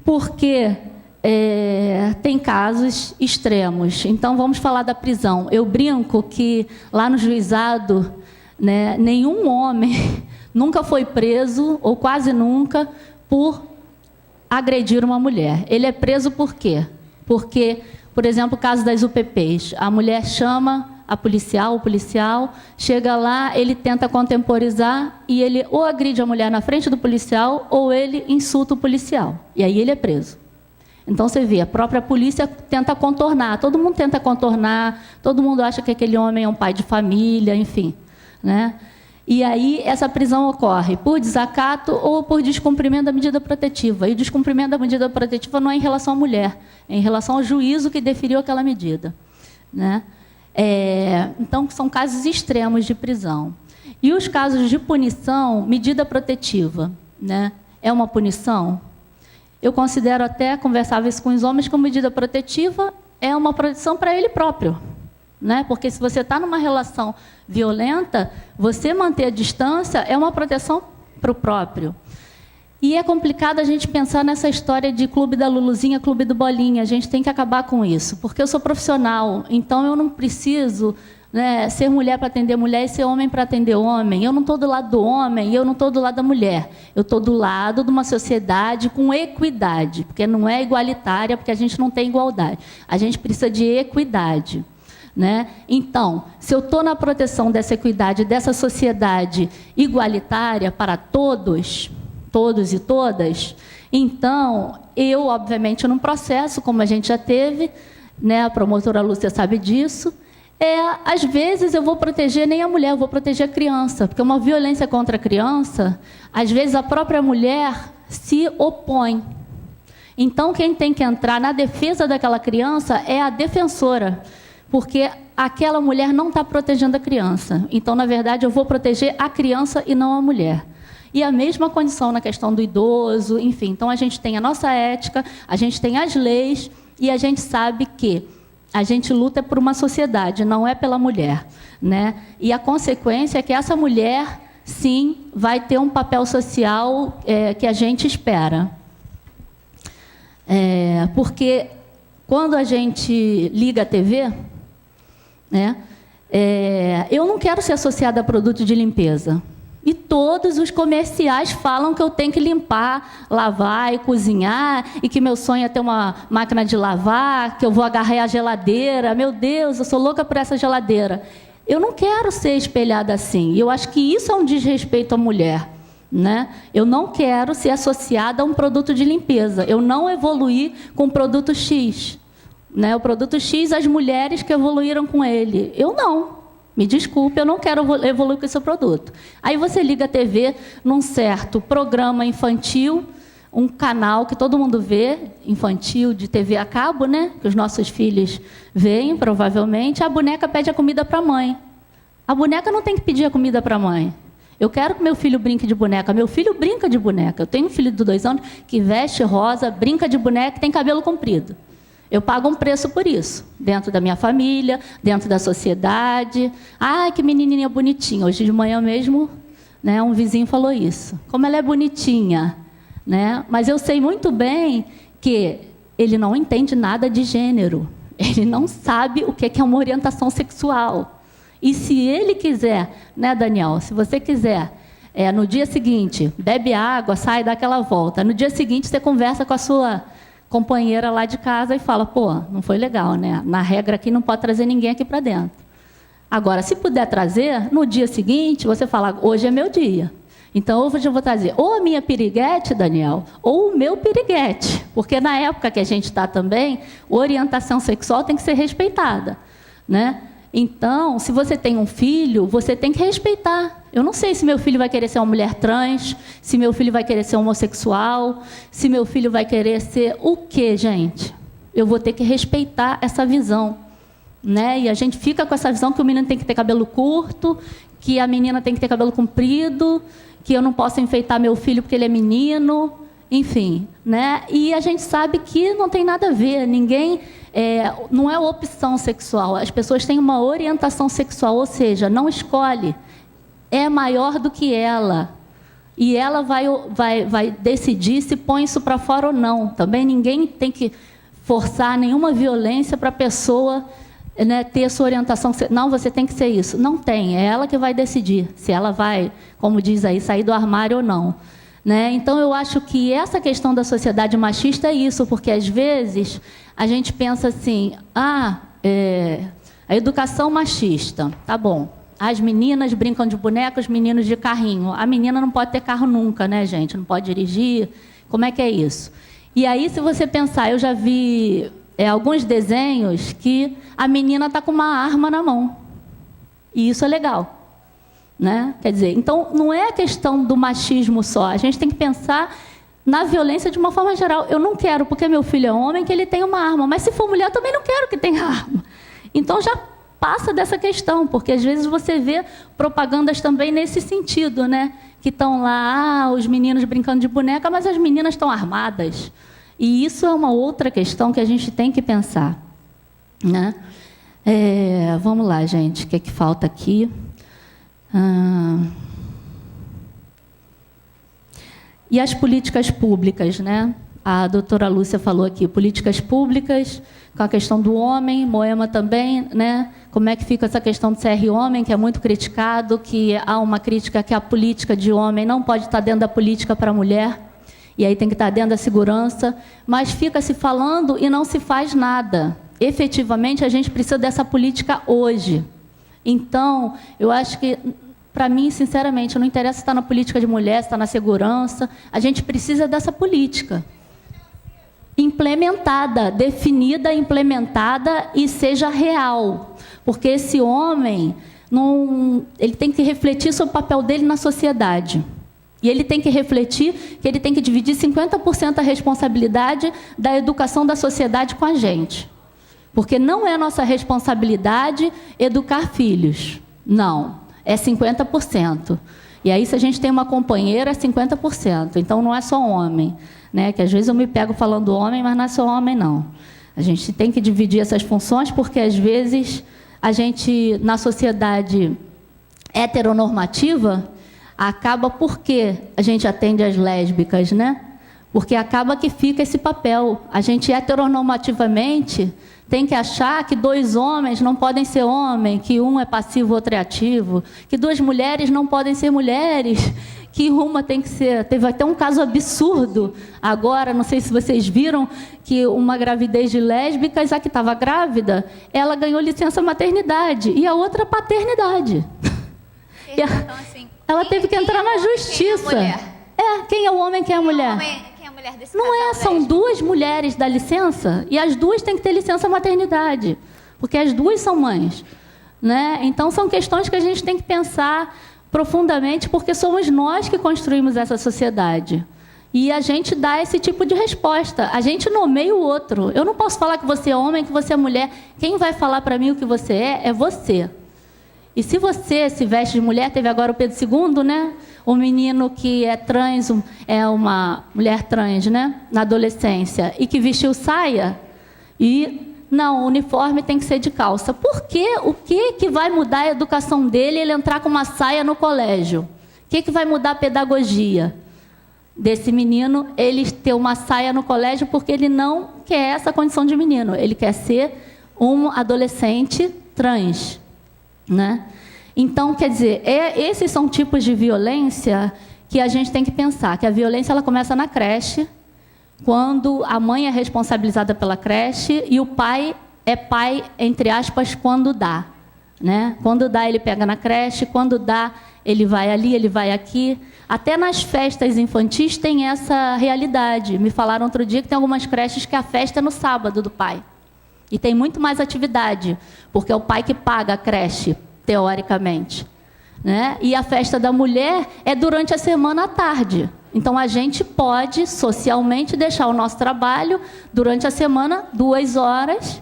Porque tem casos extremos. Então, vamos falar da prisão. Eu brinco que lá no juizado, né, nenhum homem nunca foi preso, ou quase nunca, por agredir uma mulher. Ele é preso por quê? Porque, por exemplo, o caso das UPPs. A mulher chama o policial chega lá, ele tenta contemporizar e ele ou agride a mulher na frente do policial ou ele insulta o policial. E aí ele é preso. Então, você vê, a própria polícia tenta contornar. Todo mundo tenta contornar, todo mundo acha que aquele homem é um pai de família, enfim, né? E aí essa prisão ocorre por desacato ou por descumprimento da medida protetiva. E o descumprimento da medida protetiva não é em relação à mulher, é em relação ao juízo que deferiu aquela medida, né? Então, são casos extremos de prisão. E os casos de punição, medida protetiva, né? É uma punição? Eu considero até, conversava isso com os homens, que medida protetiva é uma proteção para ele próprio, né? Porque se você está numa relação violenta, você manter a distância é uma proteção para o próprio. E é complicado a gente pensar nessa história de clube da Luluzinha, clube do Bolinha. A gente tem que acabar com isso, porque eu sou profissional, então eu não preciso, né, ser mulher para atender mulher e ser homem para atender homem. Eu não estou do lado do homem e eu não estou do lado da mulher. Eu estou do lado de uma sociedade com equidade, porque não é igualitária, porque a gente não tem igualdade. A gente precisa de equidade, né? Então, se eu estou na proteção dessa equidade, dessa sociedade igualitária para todos e todas, então, eu, obviamente, num processo, como a gente já teve, né, a promotora Lúcia sabe disso, às vezes eu vou proteger nem a mulher, eu vou proteger a criança, porque uma violência contra a criança, às vezes a própria mulher se opõe. Então, quem tem que entrar na defesa daquela criança é a defensora, porque aquela mulher não está protegendo a criança. Então, na verdade, eu vou proteger a criança e não a mulher. E a mesma condição na questão do idoso, enfim. Então, a gente tem a nossa ética, a gente tem as leis, e a gente sabe que a gente luta por uma sociedade, não é pela mulher, né? E a consequência é que essa mulher, sim, vai ter um papel social que a gente espera. Porque quando a gente liga a TV, né, eu não quero ser associada a produto de limpeza. E todos os comerciais falam que eu tenho que limpar, lavar e cozinhar, e que meu sonho é ter uma máquina de lavar, que eu vou agarrar a geladeira. Meu Deus, eu sou louca por essa geladeira. Eu não quero ser espelhada assim. E eu acho que isso é um desrespeito à mulher, né? Eu não quero ser associada a um produto de limpeza. Eu não evoluí com o produto X, né? O produto X, as mulheres que evoluíram com ele. Eu não. Me desculpe, eu não quero evoluir com esse produto. Aí você liga a TV num certo programa infantil, um canal que todo mundo vê, infantil, de TV a cabo, né? Que os nossos filhos veem, provavelmente. A boneca pede a comida para a mãe. A boneca não tem que pedir a comida para a mãe. Eu quero que meu filho brinque de boneca. Meu filho brinca de boneca. Eu tenho um filho de 2 anos que veste rosa, brinca de boneca e tem cabelo comprido. Eu pago um preço por isso, dentro da minha família, dentro da sociedade. Ai, que menininha bonitinha. Hoje de manhã mesmo, né, um vizinho falou isso. Como ela é bonitinha, né? Mas eu sei muito bem que ele não entende nada de gênero. Ele não sabe o que é uma orientação sexual. E se ele quiser, né, Daniel, se você quiser, no dia seguinte, bebe água, sai, dá aquela volta. No dia seguinte, você conversa com a sua companheira lá de casa e fala, pô, não foi legal, né? Na regra aqui não pode trazer ninguém aqui para dentro. Agora, se puder trazer, no dia seguinte, você fala, hoje é meu dia. Então, hoje eu vou trazer ou a minha piriguete, Daniel, ou o meu piriguete. Porque na época que a gente está também, a orientação sexual tem que ser respeitada, né? Então, se você tem um filho, você tem que respeitar. Eu não sei se meu filho vai querer ser uma mulher trans, se meu filho vai querer ser homossexual, se meu filho vai querer ser o quê, gente? Eu vou ter que respeitar essa visão, né? E a gente fica com essa visão que o menino tem que ter cabelo curto, que a menina tem que ter cabelo comprido, que eu não posso enfeitar meu filho porque ele é menino, enfim, né? E a gente sabe que não tem nada a ver, ninguém... não é opção sexual, as pessoas têm uma orientação sexual, ou seja, não escolhe, é maior do que ela. E ela vai decidir se põe isso para fora ou não. Também ninguém tem que forçar nenhuma violência para a pessoa, né, ter sua orientação. Não, você tem que ser isso. Não tem, é ela que vai decidir se ela vai, como diz aí, sair do armário ou não. Né? Então, eu acho que essa questão da sociedade machista é isso, porque, às vezes, a gente pensa assim, a educação machista, tá bom, as meninas brincam de boneca, os meninos de carrinho. A menina não pode ter carro nunca, né, gente? Não pode dirigir. Como é que é isso? E aí, se você pensar, eu já vi alguns desenhos que a menina está com uma arma na mão. E isso é legal. né? Quer dizer, então não é a questão do machismo só, a gente tem que pensar na violência de uma forma geral. Eu não quero, porque meu filho é homem, que ele tenha uma arma, mas se for mulher, eu também não quero que tenha arma. Então já passa dessa questão, porque às vezes você vê propagandas também nesse sentido, né? Que estão lá, os meninos brincando de boneca, mas as meninas estão armadas. E isso é uma outra questão que a gente tem que pensar, né? Vamos lá, gente, o que é que falta aqui? E as políticas públicas, né? A doutora Lúcia falou aqui, políticas públicas, com a questão do homem, Moema também, né? Como é que fica essa questão do CR homem, que é muito criticado, que há uma crítica que a política de homem não pode estar dentro da política para a mulher, e aí tem que estar dentro da segurança, mas fica se falando e não se faz nada. Efetivamente, a gente precisa dessa política hoje. Então, eu acho que, para mim, sinceramente, não interessa se está na política de mulher, se está na segurança, a gente precisa dessa política implementada, definida, implementada e seja real. Porque esse homem, ele tem que refletir sobre o papel dele na sociedade. E ele tem que refletir que ele tem que dividir 50% a responsabilidade da educação da sociedade com a gente. Porque não é nossa responsabilidade educar filhos. Não, é 50%. E aí, se a gente tem uma companheira, é 50%. Então, não é só homem, né? Que às vezes eu me pego falando homem, mas não é só homem, não. A gente tem que dividir essas funções, porque às vezes a gente, na sociedade heteronormativa, acaba porque a gente atende as lésbicas, né? Porque acaba que fica esse papel. A gente heteronormativamente tem que achar que 2 homens não podem ser homem, que um é passivo, o outro é ativo, que 2 mulheres não podem ser mulheres, que uma tem que ser... Teve até um caso absurdo agora, não sei se vocês viram, que uma gravidez de lésbicas, a que estava grávida, ela ganhou licença maternidade, e a outra paternidade. Então, assim, Ela teve que entrar na justiça. Quem é o homem, quem é a mulher? Quem é a mulher desse Não é, são 2 mulheres da licença, e as 2 têm que ter licença maternidade, porque as 2 são mães, né? Então, são questões que a gente tem que pensar profundamente, porque somos nós que construímos essa sociedade. E a gente dá esse tipo de resposta. A gente nomeia o outro. Eu não posso falar que você é homem, que você é mulher. Quem vai falar para mim o que você é você. E se você se veste de mulher, teve agora o Pedro II, né? O menino que é trans, é uma mulher trans, né? Na adolescência, e que vestiu saia, e não, o uniforme tem que ser de calça. Por quê? O que vai mudar a educação dele ele entrar com uma saia no colégio? O que vai mudar a pedagogia desse menino ele ter uma saia no colégio, porque ele não quer essa condição de menino, ele quer ser um adolescente trans, né? Então, quer dizer, esses são tipos de violência que a gente tem que pensar, que a violência ela começa na creche, quando a mãe é responsabilizada pela creche e o pai é pai, entre aspas, quando dá, né? Quando dá, ele pega na creche, quando dá, ele vai ali, ele vai aqui. Até nas festas infantis tem essa realidade. Me falaram outro dia que tem algumas creches que a festa é no sábado do pai. E tem muito mais atividade, porque é o pai que paga a creche, teoricamente, né? E a festa da mulher é durante a semana à tarde. Então, a gente pode, socialmente, deixar o nosso trabalho durante a semana, 2 horas,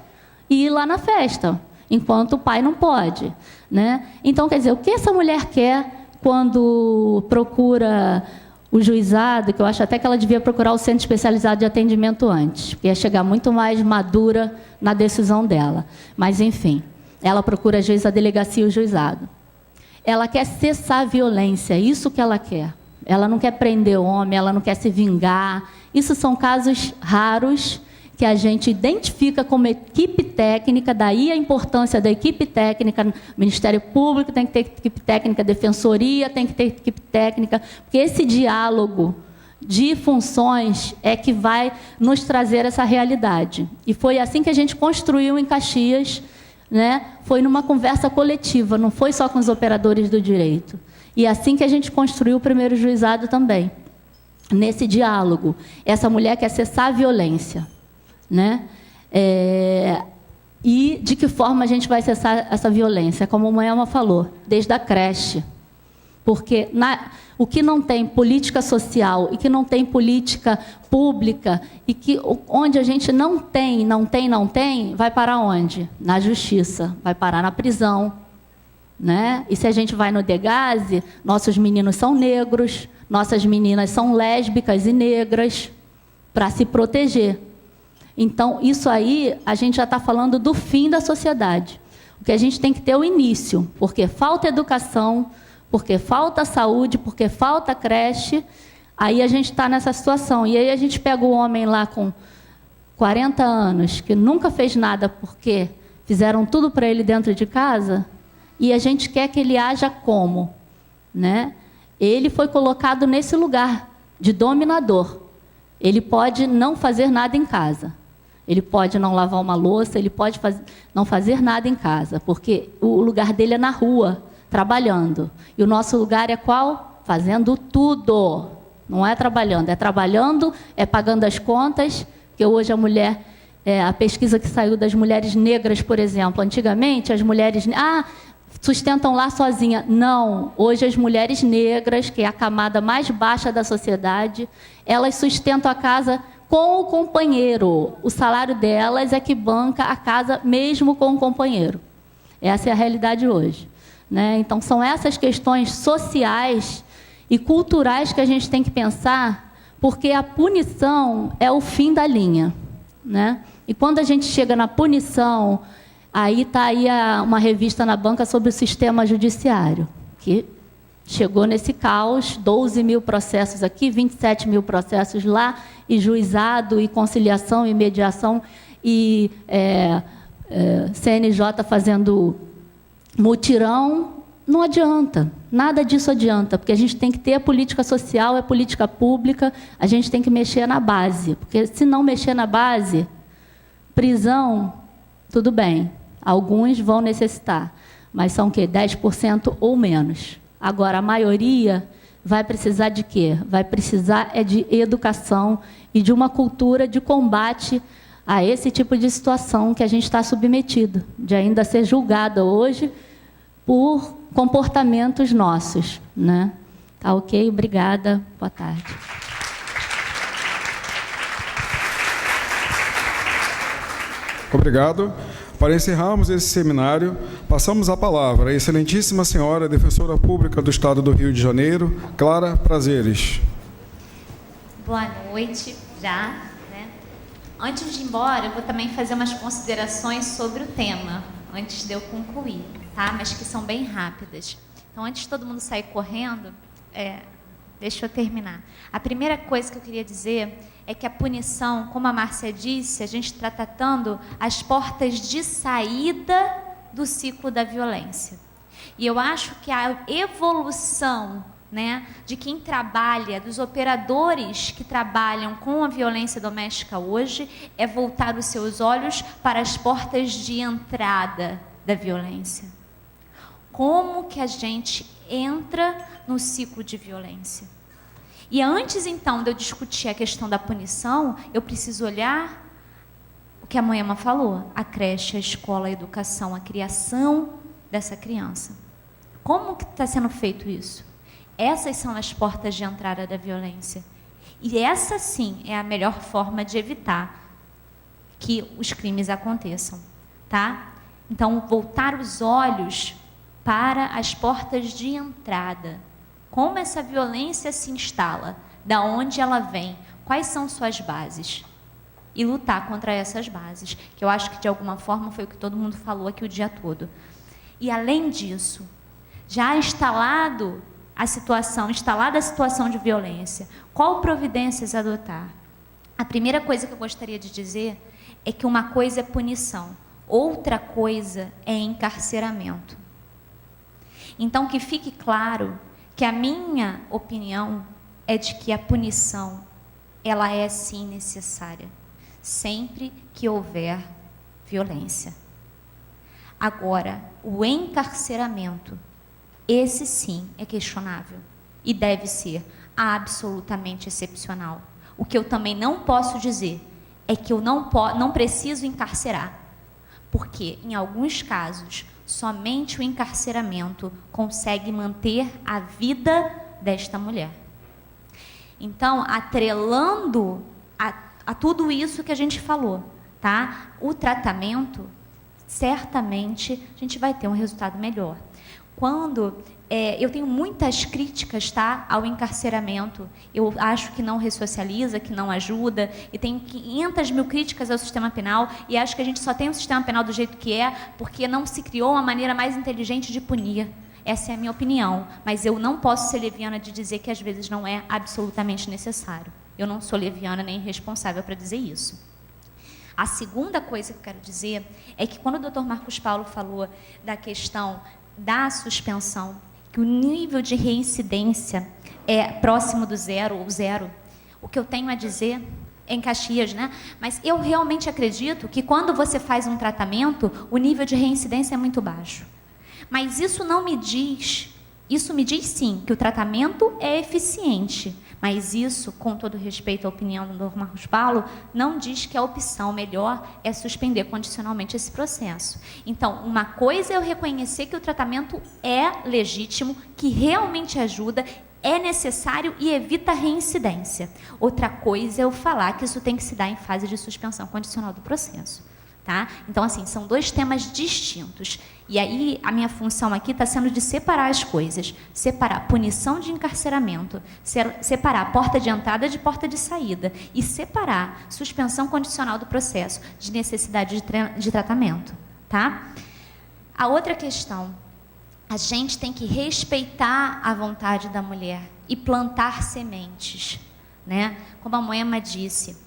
e ir lá na festa, enquanto o pai não pode, né? Então, quer dizer, o que essa mulher quer quando procura o juizado, que eu acho até que ela devia procurar o centro especializado de atendimento antes, porque ia chegar muito mais madura na decisão dela. Mas, enfim, ela procura, às vezes, a delegacia e o juizado. Ela quer cessar a violência, é isso que ela quer. Ela não quer prender o homem, ela não quer se vingar. Isso são casos raros que a gente identifica como equipe técnica, daí a importância da equipe técnica, Ministério Público tem que ter equipe técnica, Defensoria tem que ter equipe técnica, porque esse diálogo de funções é que vai nos trazer essa realidade. E foi assim que a gente construiu em Caxias, né? Foi numa conversa coletiva, não foi só com os operadores do direito. E assim que a gente construiu o primeiro juizado também, nesse diálogo. Essa mulher quer cessar a violência, né? E de que forma a gente vai cessar essa violência? Como a Moema falou, desde a creche. Porque o que não tem política social e que não tem política pública e que onde a gente não tem, vai parar onde? Na justiça, vai parar na prisão, né? E se a gente vai no Degase, nossos meninos são negros, nossas meninas são lésbicas e negras, para se proteger. Então, isso aí, a gente já está falando do fim da sociedade. O que a gente tem que ter é o início, porque falta educação, porque falta saúde, porque falta creche, aí a gente está nessa situação. E aí a gente pega o homem lá com 40 anos, que nunca fez nada porque fizeram tudo para ele dentro de casa, e a gente quer que ele haja como? Né? Ele foi colocado nesse lugar de dominador. Ele pode não fazer nada em casa. Ele pode não lavar uma louça, ele pode não fazer nada em casa, porque o lugar dele é na rua, trabalhando. E o nosso lugar é qual? Fazendo tudo. Não é trabalhando, é pagando as contas, que hoje a mulher, a pesquisa que saiu das mulheres negras, por exemplo, antigamente as mulheres... sustentam lá sozinha. Não, hoje as mulheres negras, que é a camada mais baixa da sociedade, elas sustentam a casa com o companheiro. O salário delas é que banca a casa mesmo com o companheiro. Essa é a realidade hoje, né? Então, são essas questões sociais e culturais que a gente tem que pensar, porque a punição é o fim da linha, né? E quando a gente chega na punição, aí está aí uma revista na banca sobre o sistema judiciário, que chegou nesse caos, 12 mil processos aqui, 27 mil processos lá, e juizado, e conciliação, e mediação, e CNJ fazendo mutirão. Não adianta, nada disso adianta, porque a gente tem que ter a política social, a política pública, a gente tem que mexer na base, porque se não mexer na base, prisão, tudo bem, alguns vão necessitar, mas são o quê? 10% ou menos. Agora, a maioria vai precisar de quê? Vai precisar de educação e de uma cultura de combate a esse tipo de situação que a gente está submetido, de ainda ser julgada hoje por comportamentos nossos, né? Tá ok? Obrigada. Boa tarde. Obrigado. Para encerrarmos esse seminário, passamos a palavra à excelentíssima senhora defensora pública do Estado do Rio de Janeiro, Clara Prazeres. Boa noite, já, né? Antes de ir embora, eu vou também fazer umas considerações sobre o tema, antes de eu concluir, tá? Mas que são bem rápidas. Então, antes de todo mundo sair correndo, deixa eu terminar. A primeira coisa que eu queria dizer é que a punição, como a Márcia disse, a gente está tratando as portas de saída do ciclo da violência. E eu acho que a evolução, né, de quem trabalha, dos operadores que trabalham com a violência doméstica hoje, é voltar os seus olhos para as portas de entrada da violência. Como que a gente entra no ciclo de violência? E antes, então, de eu discutir a questão da punição, eu preciso olhar o que a Moema falou, a creche, a escola, a educação, a criação dessa criança. Como que está sendo feito isso? Essas são as portas de entrada da violência. E essa, sim, é a melhor forma de evitar que os crimes aconteçam, tá? Então, voltar os olhos para as portas de entrada. Como essa violência se instala, da onde ela vem, quais são suas bases, e lutar contra essas bases, que eu acho que de alguma forma foi o que todo mundo falou aqui o dia todo. E além disso, já instalada a situação de violência, qual providências adotar? A primeira coisa que eu gostaria de dizer é que uma coisa é punição, outra coisa é encarceramento. Então, que fique claro que a minha opinião é de que a punição, ela é sim necessária, sempre que houver violência. Agora, o encarceramento, esse sim é questionável e deve ser absolutamente excepcional. O que eu também não posso dizer é que eu não preciso encarcerar, porque, em alguns casos, somente o encarceramento consegue manter a vida desta mulher. Então, atrelando a tudo isso que a gente falou, tá? O tratamento, certamente, a gente vai ter um resultado melhor. Quando eu tenho muitas críticas, tá, ao encarceramento, eu acho que não ressocializa, que não ajuda, e tenho 500 mil críticas ao sistema penal, e acho que a gente só tem um sistema penal do jeito que é, porque não se criou uma maneira mais inteligente de punir. Essa é a minha opinião, mas eu não posso ser leviana de dizer que às vezes não é absolutamente necessário. Eu não sou leviana nem responsável para dizer isso. A segunda coisa que eu quero dizer é que quando o Dr. Marcos Paulo falou da questão da suspensão, que o nível de reincidência é próximo do zero ou zero, o que eu tenho a dizer em Caxias, né? Mas eu realmente acredito que quando você faz um tratamento, o nível de reincidência é muito baixo. Mas isso não me diz, isso me diz sim, que o tratamento é eficiente, mas isso, com todo respeito à opinião do Dr. Marcos Paulo, não diz que a opção melhor é suspender condicionalmente esse processo. Então, uma coisa é eu reconhecer que o tratamento é legítimo, que realmente ajuda, é necessário e evita a reincidência. Outra coisa é eu falar que isso tem que se dar em fase de suspensão condicional do processo. Tá? Então, assim, são dois temas distintos. E aí, a minha função aqui está sendo de separar as coisas. Separar punição de encarceramento, separar porta de entrada de porta de saída e separar suspensão condicional do processo de necessidade de tratamento. Tá? A outra questão, a gente tem que respeitar a vontade da mulher e plantar sementes. Né? Como a Moema disse,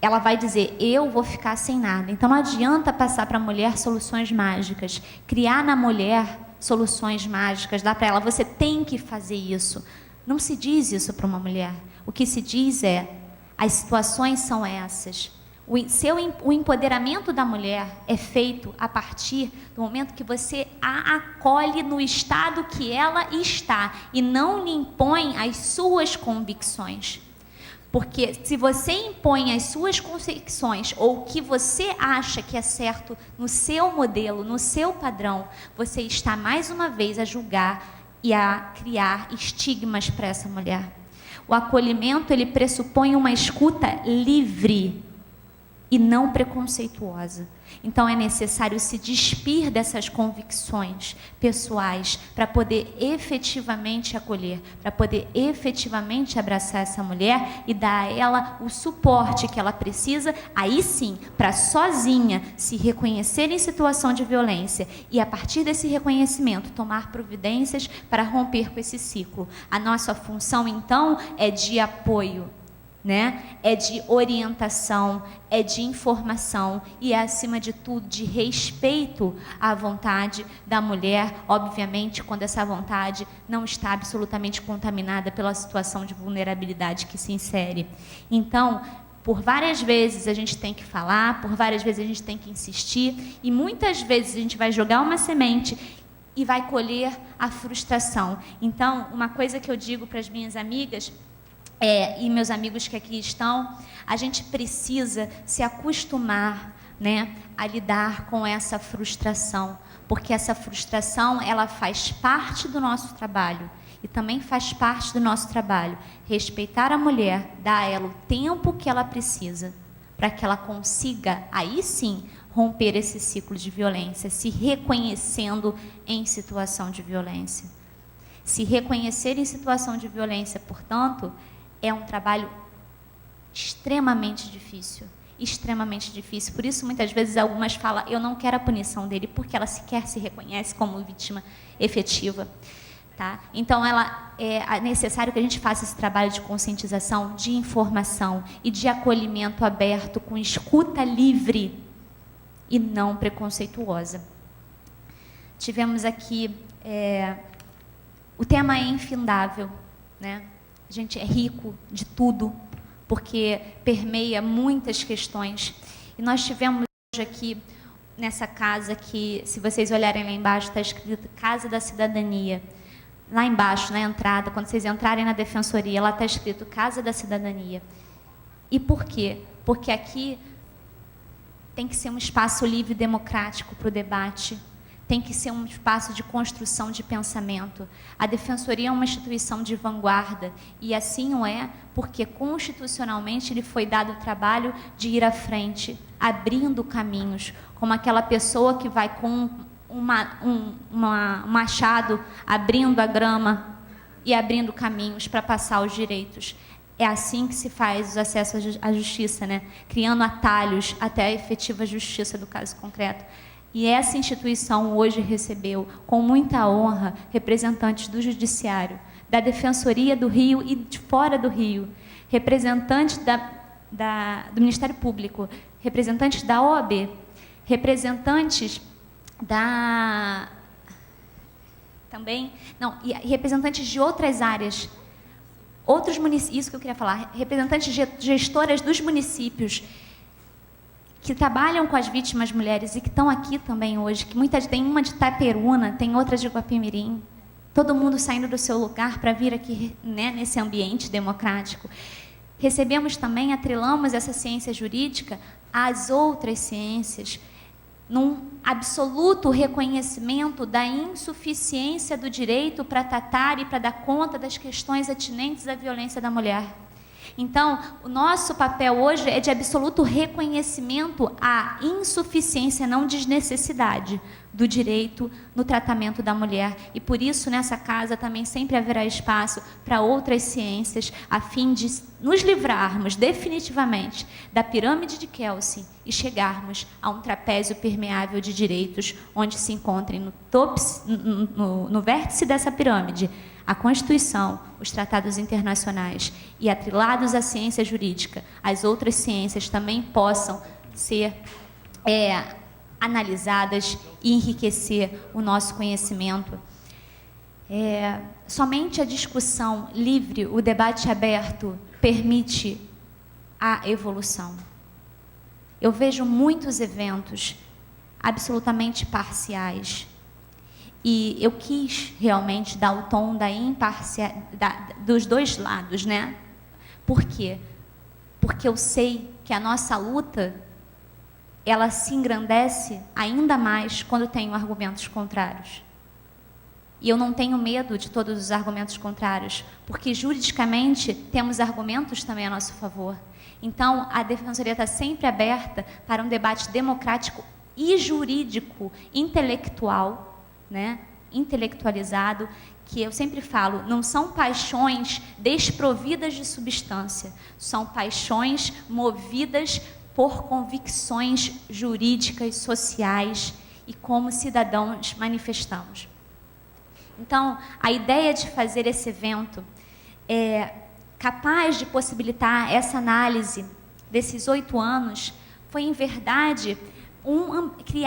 ela vai dizer, eu vou ficar sem nada. Então, não adianta passar para a mulher soluções mágicas. Criar na mulher soluções mágicas, dar para ela, você tem que fazer isso. Não se diz isso para uma mulher. O que se diz é, as situações são essas. O empoderamento da mulher é feito a partir do momento que você a acolhe no estado que ela está e não lhe impõe as suas convicções. Porque se você impõe as suas convicções ou o que você acha que é certo no seu modelo, no seu padrão, você está mais uma vez a julgar e a criar estigmas para essa mulher. O acolhimento, ele pressupõe uma escuta livre e não preconceituosa. Então, é necessário se despir dessas convicções pessoais para poder efetivamente acolher, para poder efetivamente abraçar essa mulher e dar a ela o suporte que ela precisa, aí sim, para sozinha se reconhecer em situação de violência e, a partir desse reconhecimento, tomar providências para romper com esse ciclo. A nossa função, então, é de apoio, né? É de orientação, é de informação e, acima de tudo, de respeito à vontade da mulher, obviamente, quando essa vontade não está absolutamente contaminada pela situação de vulnerabilidade que se insere. Então, por várias vezes a gente tem que falar, por várias vezes a gente tem que insistir e muitas vezes a gente vai jogar uma semente e vai colher a frustração. Então, uma coisa que eu digo para as minhas amigas e meus amigos que aqui estão, a gente precisa se acostumar, né, a lidar com essa frustração, porque essa frustração, ela faz parte do nosso trabalho e também faz parte do nosso trabalho respeitar a mulher, dar a ela o tempo que ela precisa para que ela consiga, aí sim, romper esse ciclo de violência, se reconhecendo em situação de violência. Se reconhecer em situação de violência, portanto, é um trabalho extremamente difícil. Extremamente difícil. Por isso, muitas vezes, algumas falam, eu não quero a punição dele, porque ela sequer se reconhece como vítima efetiva. Tá? Então, é necessário que a gente faça esse trabalho de conscientização, de informação e de acolhimento aberto, com escuta livre e não preconceituosa. Tivemos aqui, o tema é infindável, né? A gente é rico de tudo, porque permeia muitas questões. E nós tivemos hoje aqui, nessa casa, que, se vocês olharem lá embaixo, está escrito Casa da Cidadania. Lá embaixo, na entrada, quando vocês entrarem na Defensoria, lá está escrito Casa da Cidadania. E por quê? Porque aqui tem que ser um espaço livre e democrático para o debate, tem que ser um espaço de construção de pensamento. A Defensoria é uma instituição de vanguarda, e assim o é porque constitucionalmente lhe foi dado o trabalho de ir à frente, abrindo caminhos, como aquela pessoa que vai com um machado abrindo a grama e abrindo caminhos para passar os direitos. É assim que se faz o acesso à justiça, né? Criando atalhos até a efetiva justiça do caso concreto. E essa instituição hoje recebeu, com muita honra, representantes do Judiciário, da Defensoria do Rio e de fora do Rio, representantes do Ministério Público, representantes da OAB, representantes e representantes de outras áreas, outros municípios, isso que eu queria falar, representantes gestoras dos municípios que trabalham com as vítimas mulheres e que estão aqui também hoje, que muitas tem uma de Itaperuna, tem outra de Guapimirim, todo mundo saindo do seu lugar para vir aqui, né, nesse ambiente democrático. Recebemos também, atrelamos essa ciência jurídica às outras ciências, num absoluto reconhecimento da insuficiência do direito para tratar e para dar conta das questões atinentes à violência da mulher. Então, o nosso papel hoje é de absoluto reconhecimento à insuficiência, não desnecessidade, do direito no tratamento da mulher. E por isso, nessa casa, também sempre haverá espaço para outras ciências, a fim de nos livrarmos definitivamente da pirâmide de Kelsen e chegarmos a um trapézio permeável de direitos, onde se encontrem no vértice dessa pirâmide a Constituição, os tratados internacionais e, atrelados à ciência jurídica, as outras ciências também possam ser analisadas e enriquecer o nosso conhecimento. Somente a discussão livre, o debate aberto, permite a evolução. Eu vejo muitos eventos absolutamente parciais, e eu quis realmente dar o tom da dos dois lados, né? Por quê? Porque eu sei que a nossa luta, ela se engrandece ainda mais quando tenho argumentos contrários. E eu não tenho medo de todos os argumentos contrários, porque juridicamente temos argumentos também a nosso favor. Então, a Defensoria está sempre aberta para um debate democrático e jurídico, intelectual, né, intelectualizado, que eu sempre falo, não são paixões desprovidas de substância, são paixões movidas por convicções jurídicas, sociais e como cidadãos manifestamos. Então, a ideia de fazer esse evento é capaz de possibilitar essa análise desses 8 anos, foi, em verdade,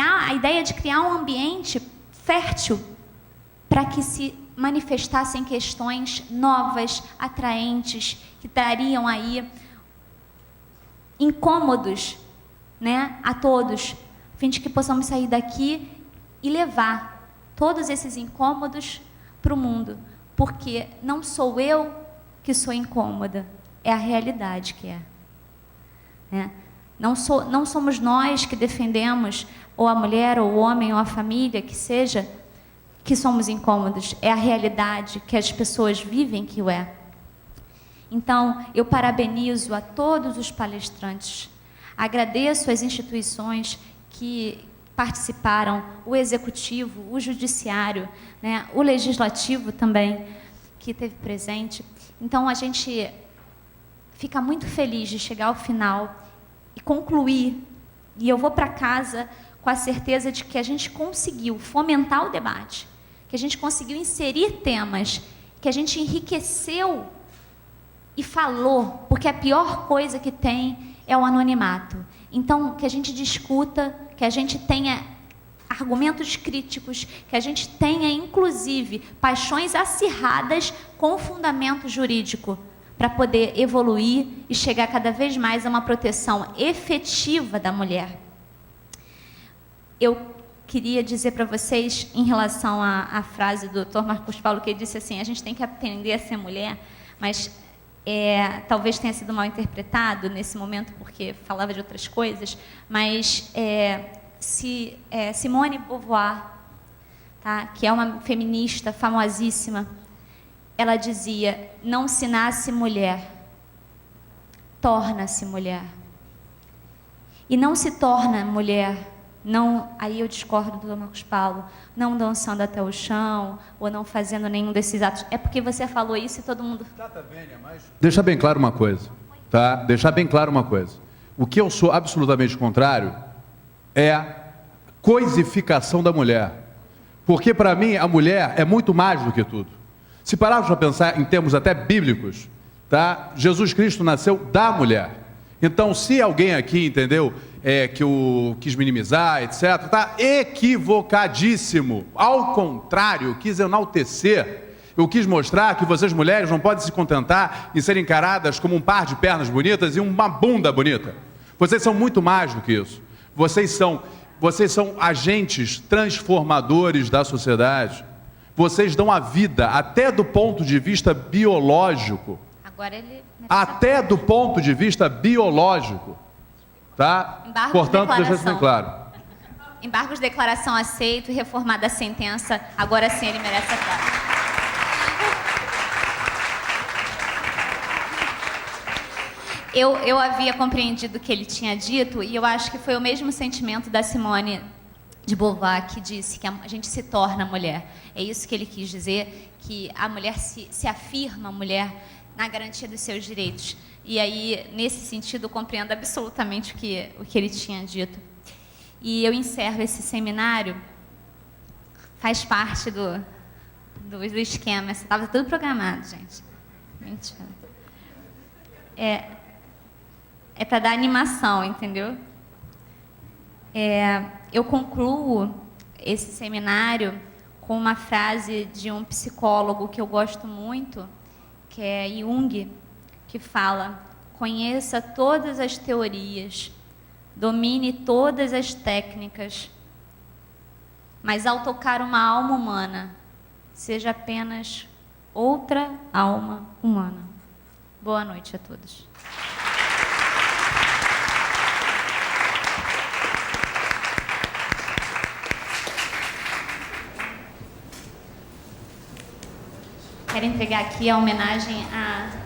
a ideia de criar um ambiente fértil para que se manifestassem questões novas, atraentes, que trariam aí incômodos, né, a todos, a fim de que possamos sair daqui e levar todos esses incômodos para o mundo, porque não sou eu que sou incômoda, é a realidade que é. Né? Não somos nós que defendemos ou a mulher, ou o homem, ou a família, que seja, que somos incômodos. É a realidade que as pessoas vivem que o é. Então, eu parabenizo a todos os palestrantes. Agradeço às instituições que participaram, o Executivo, o Judiciário, né, o Legislativo também, que esteve presente. Então, a gente fica muito feliz de chegar ao final e concluir. E eu vou para casa com a certeza de que a gente conseguiu fomentar o debate, que a gente conseguiu inserir temas, que a gente enriqueceu e falou, porque a pior coisa que tem é o anonimato. Então, que a gente discuta, que a gente tenha argumentos críticos, que a gente tenha, inclusive, paixões acirradas com fundamento jurídico, para poder evoluir e chegar cada vez mais a uma proteção efetiva da mulher. Eu queria dizer para vocês, em relação à frase do Dr. Marcos Paulo, que ele disse assim, a gente tem que aprender a ser mulher, mas talvez tenha sido mal interpretado nesse momento, porque falava de outras coisas, mas Simone de Beauvoir, tá, que é uma feminista famosíssima, ela dizia: não se nasce mulher, torna-se mulher. E não se torna mulher, não, aí eu discordo do Marcos Paulo, não dançando até o chão, ou não fazendo nenhum desses atos. É porque você falou isso e todo mundo... Deixa bem claro uma coisa, tá? Deixar bem claro uma coisa. O que eu sou absolutamente contrário é a coisificação da mulher. Porque, para mim, a mulher é muito mais do que tudo. Se pararmos para pensar em termos até bíblicos, tá? Jesus Cristo nasceu da mulher. Então, se alguém aqui, entendeu, que o quis minimizar, etc., está equivocadíssimo. Ao contrário, quis enaltecer. Eu quis mostrar que vocês, mulheres, não podem se contentar em serem encaradas como um par de pernas bonitas e uma bunda bonita. Vocês são muito mais do que isso. Vocês são agentes transformadores da sociedade. Vocês dão a vida, até do ponto de vista biológico. Agora ele... Até do ponto de vista biológico. Tá? Portanto, deixa isso bem claro. Embargos de declaração aceito e reformada a sentença. Agora sim ele merece a frase. Eu havia compreendido o que ele tinha dito e eu acho que foi o mesmo sentimento da Simone de Beauvoir, que disse que a gente se torna mulher. É isso que ele quis dizer, que a mulher se afirma mulher na garantia dos seus direitos. E aí, nesse sentido, eu compreendo absolutamente o que ele tinha dito. E eu encerro esse seminário, faz parte do esquema. Estava tudo programado, gente. Mentira. É para dar animação, entendeu? Eu concluo esse seminário com uma frase de um psicólogo que eu gosto muito, que é Jung, que fala: conheça todas as teorias, domine todas as técnicas, mas ao tocar uma alma humana, seja apenas outra alma humana. Boa noite a todos. Quero entregar aqui a homenagem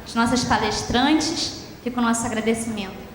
às nossas palestrantes. Fica o nosso agradecimento.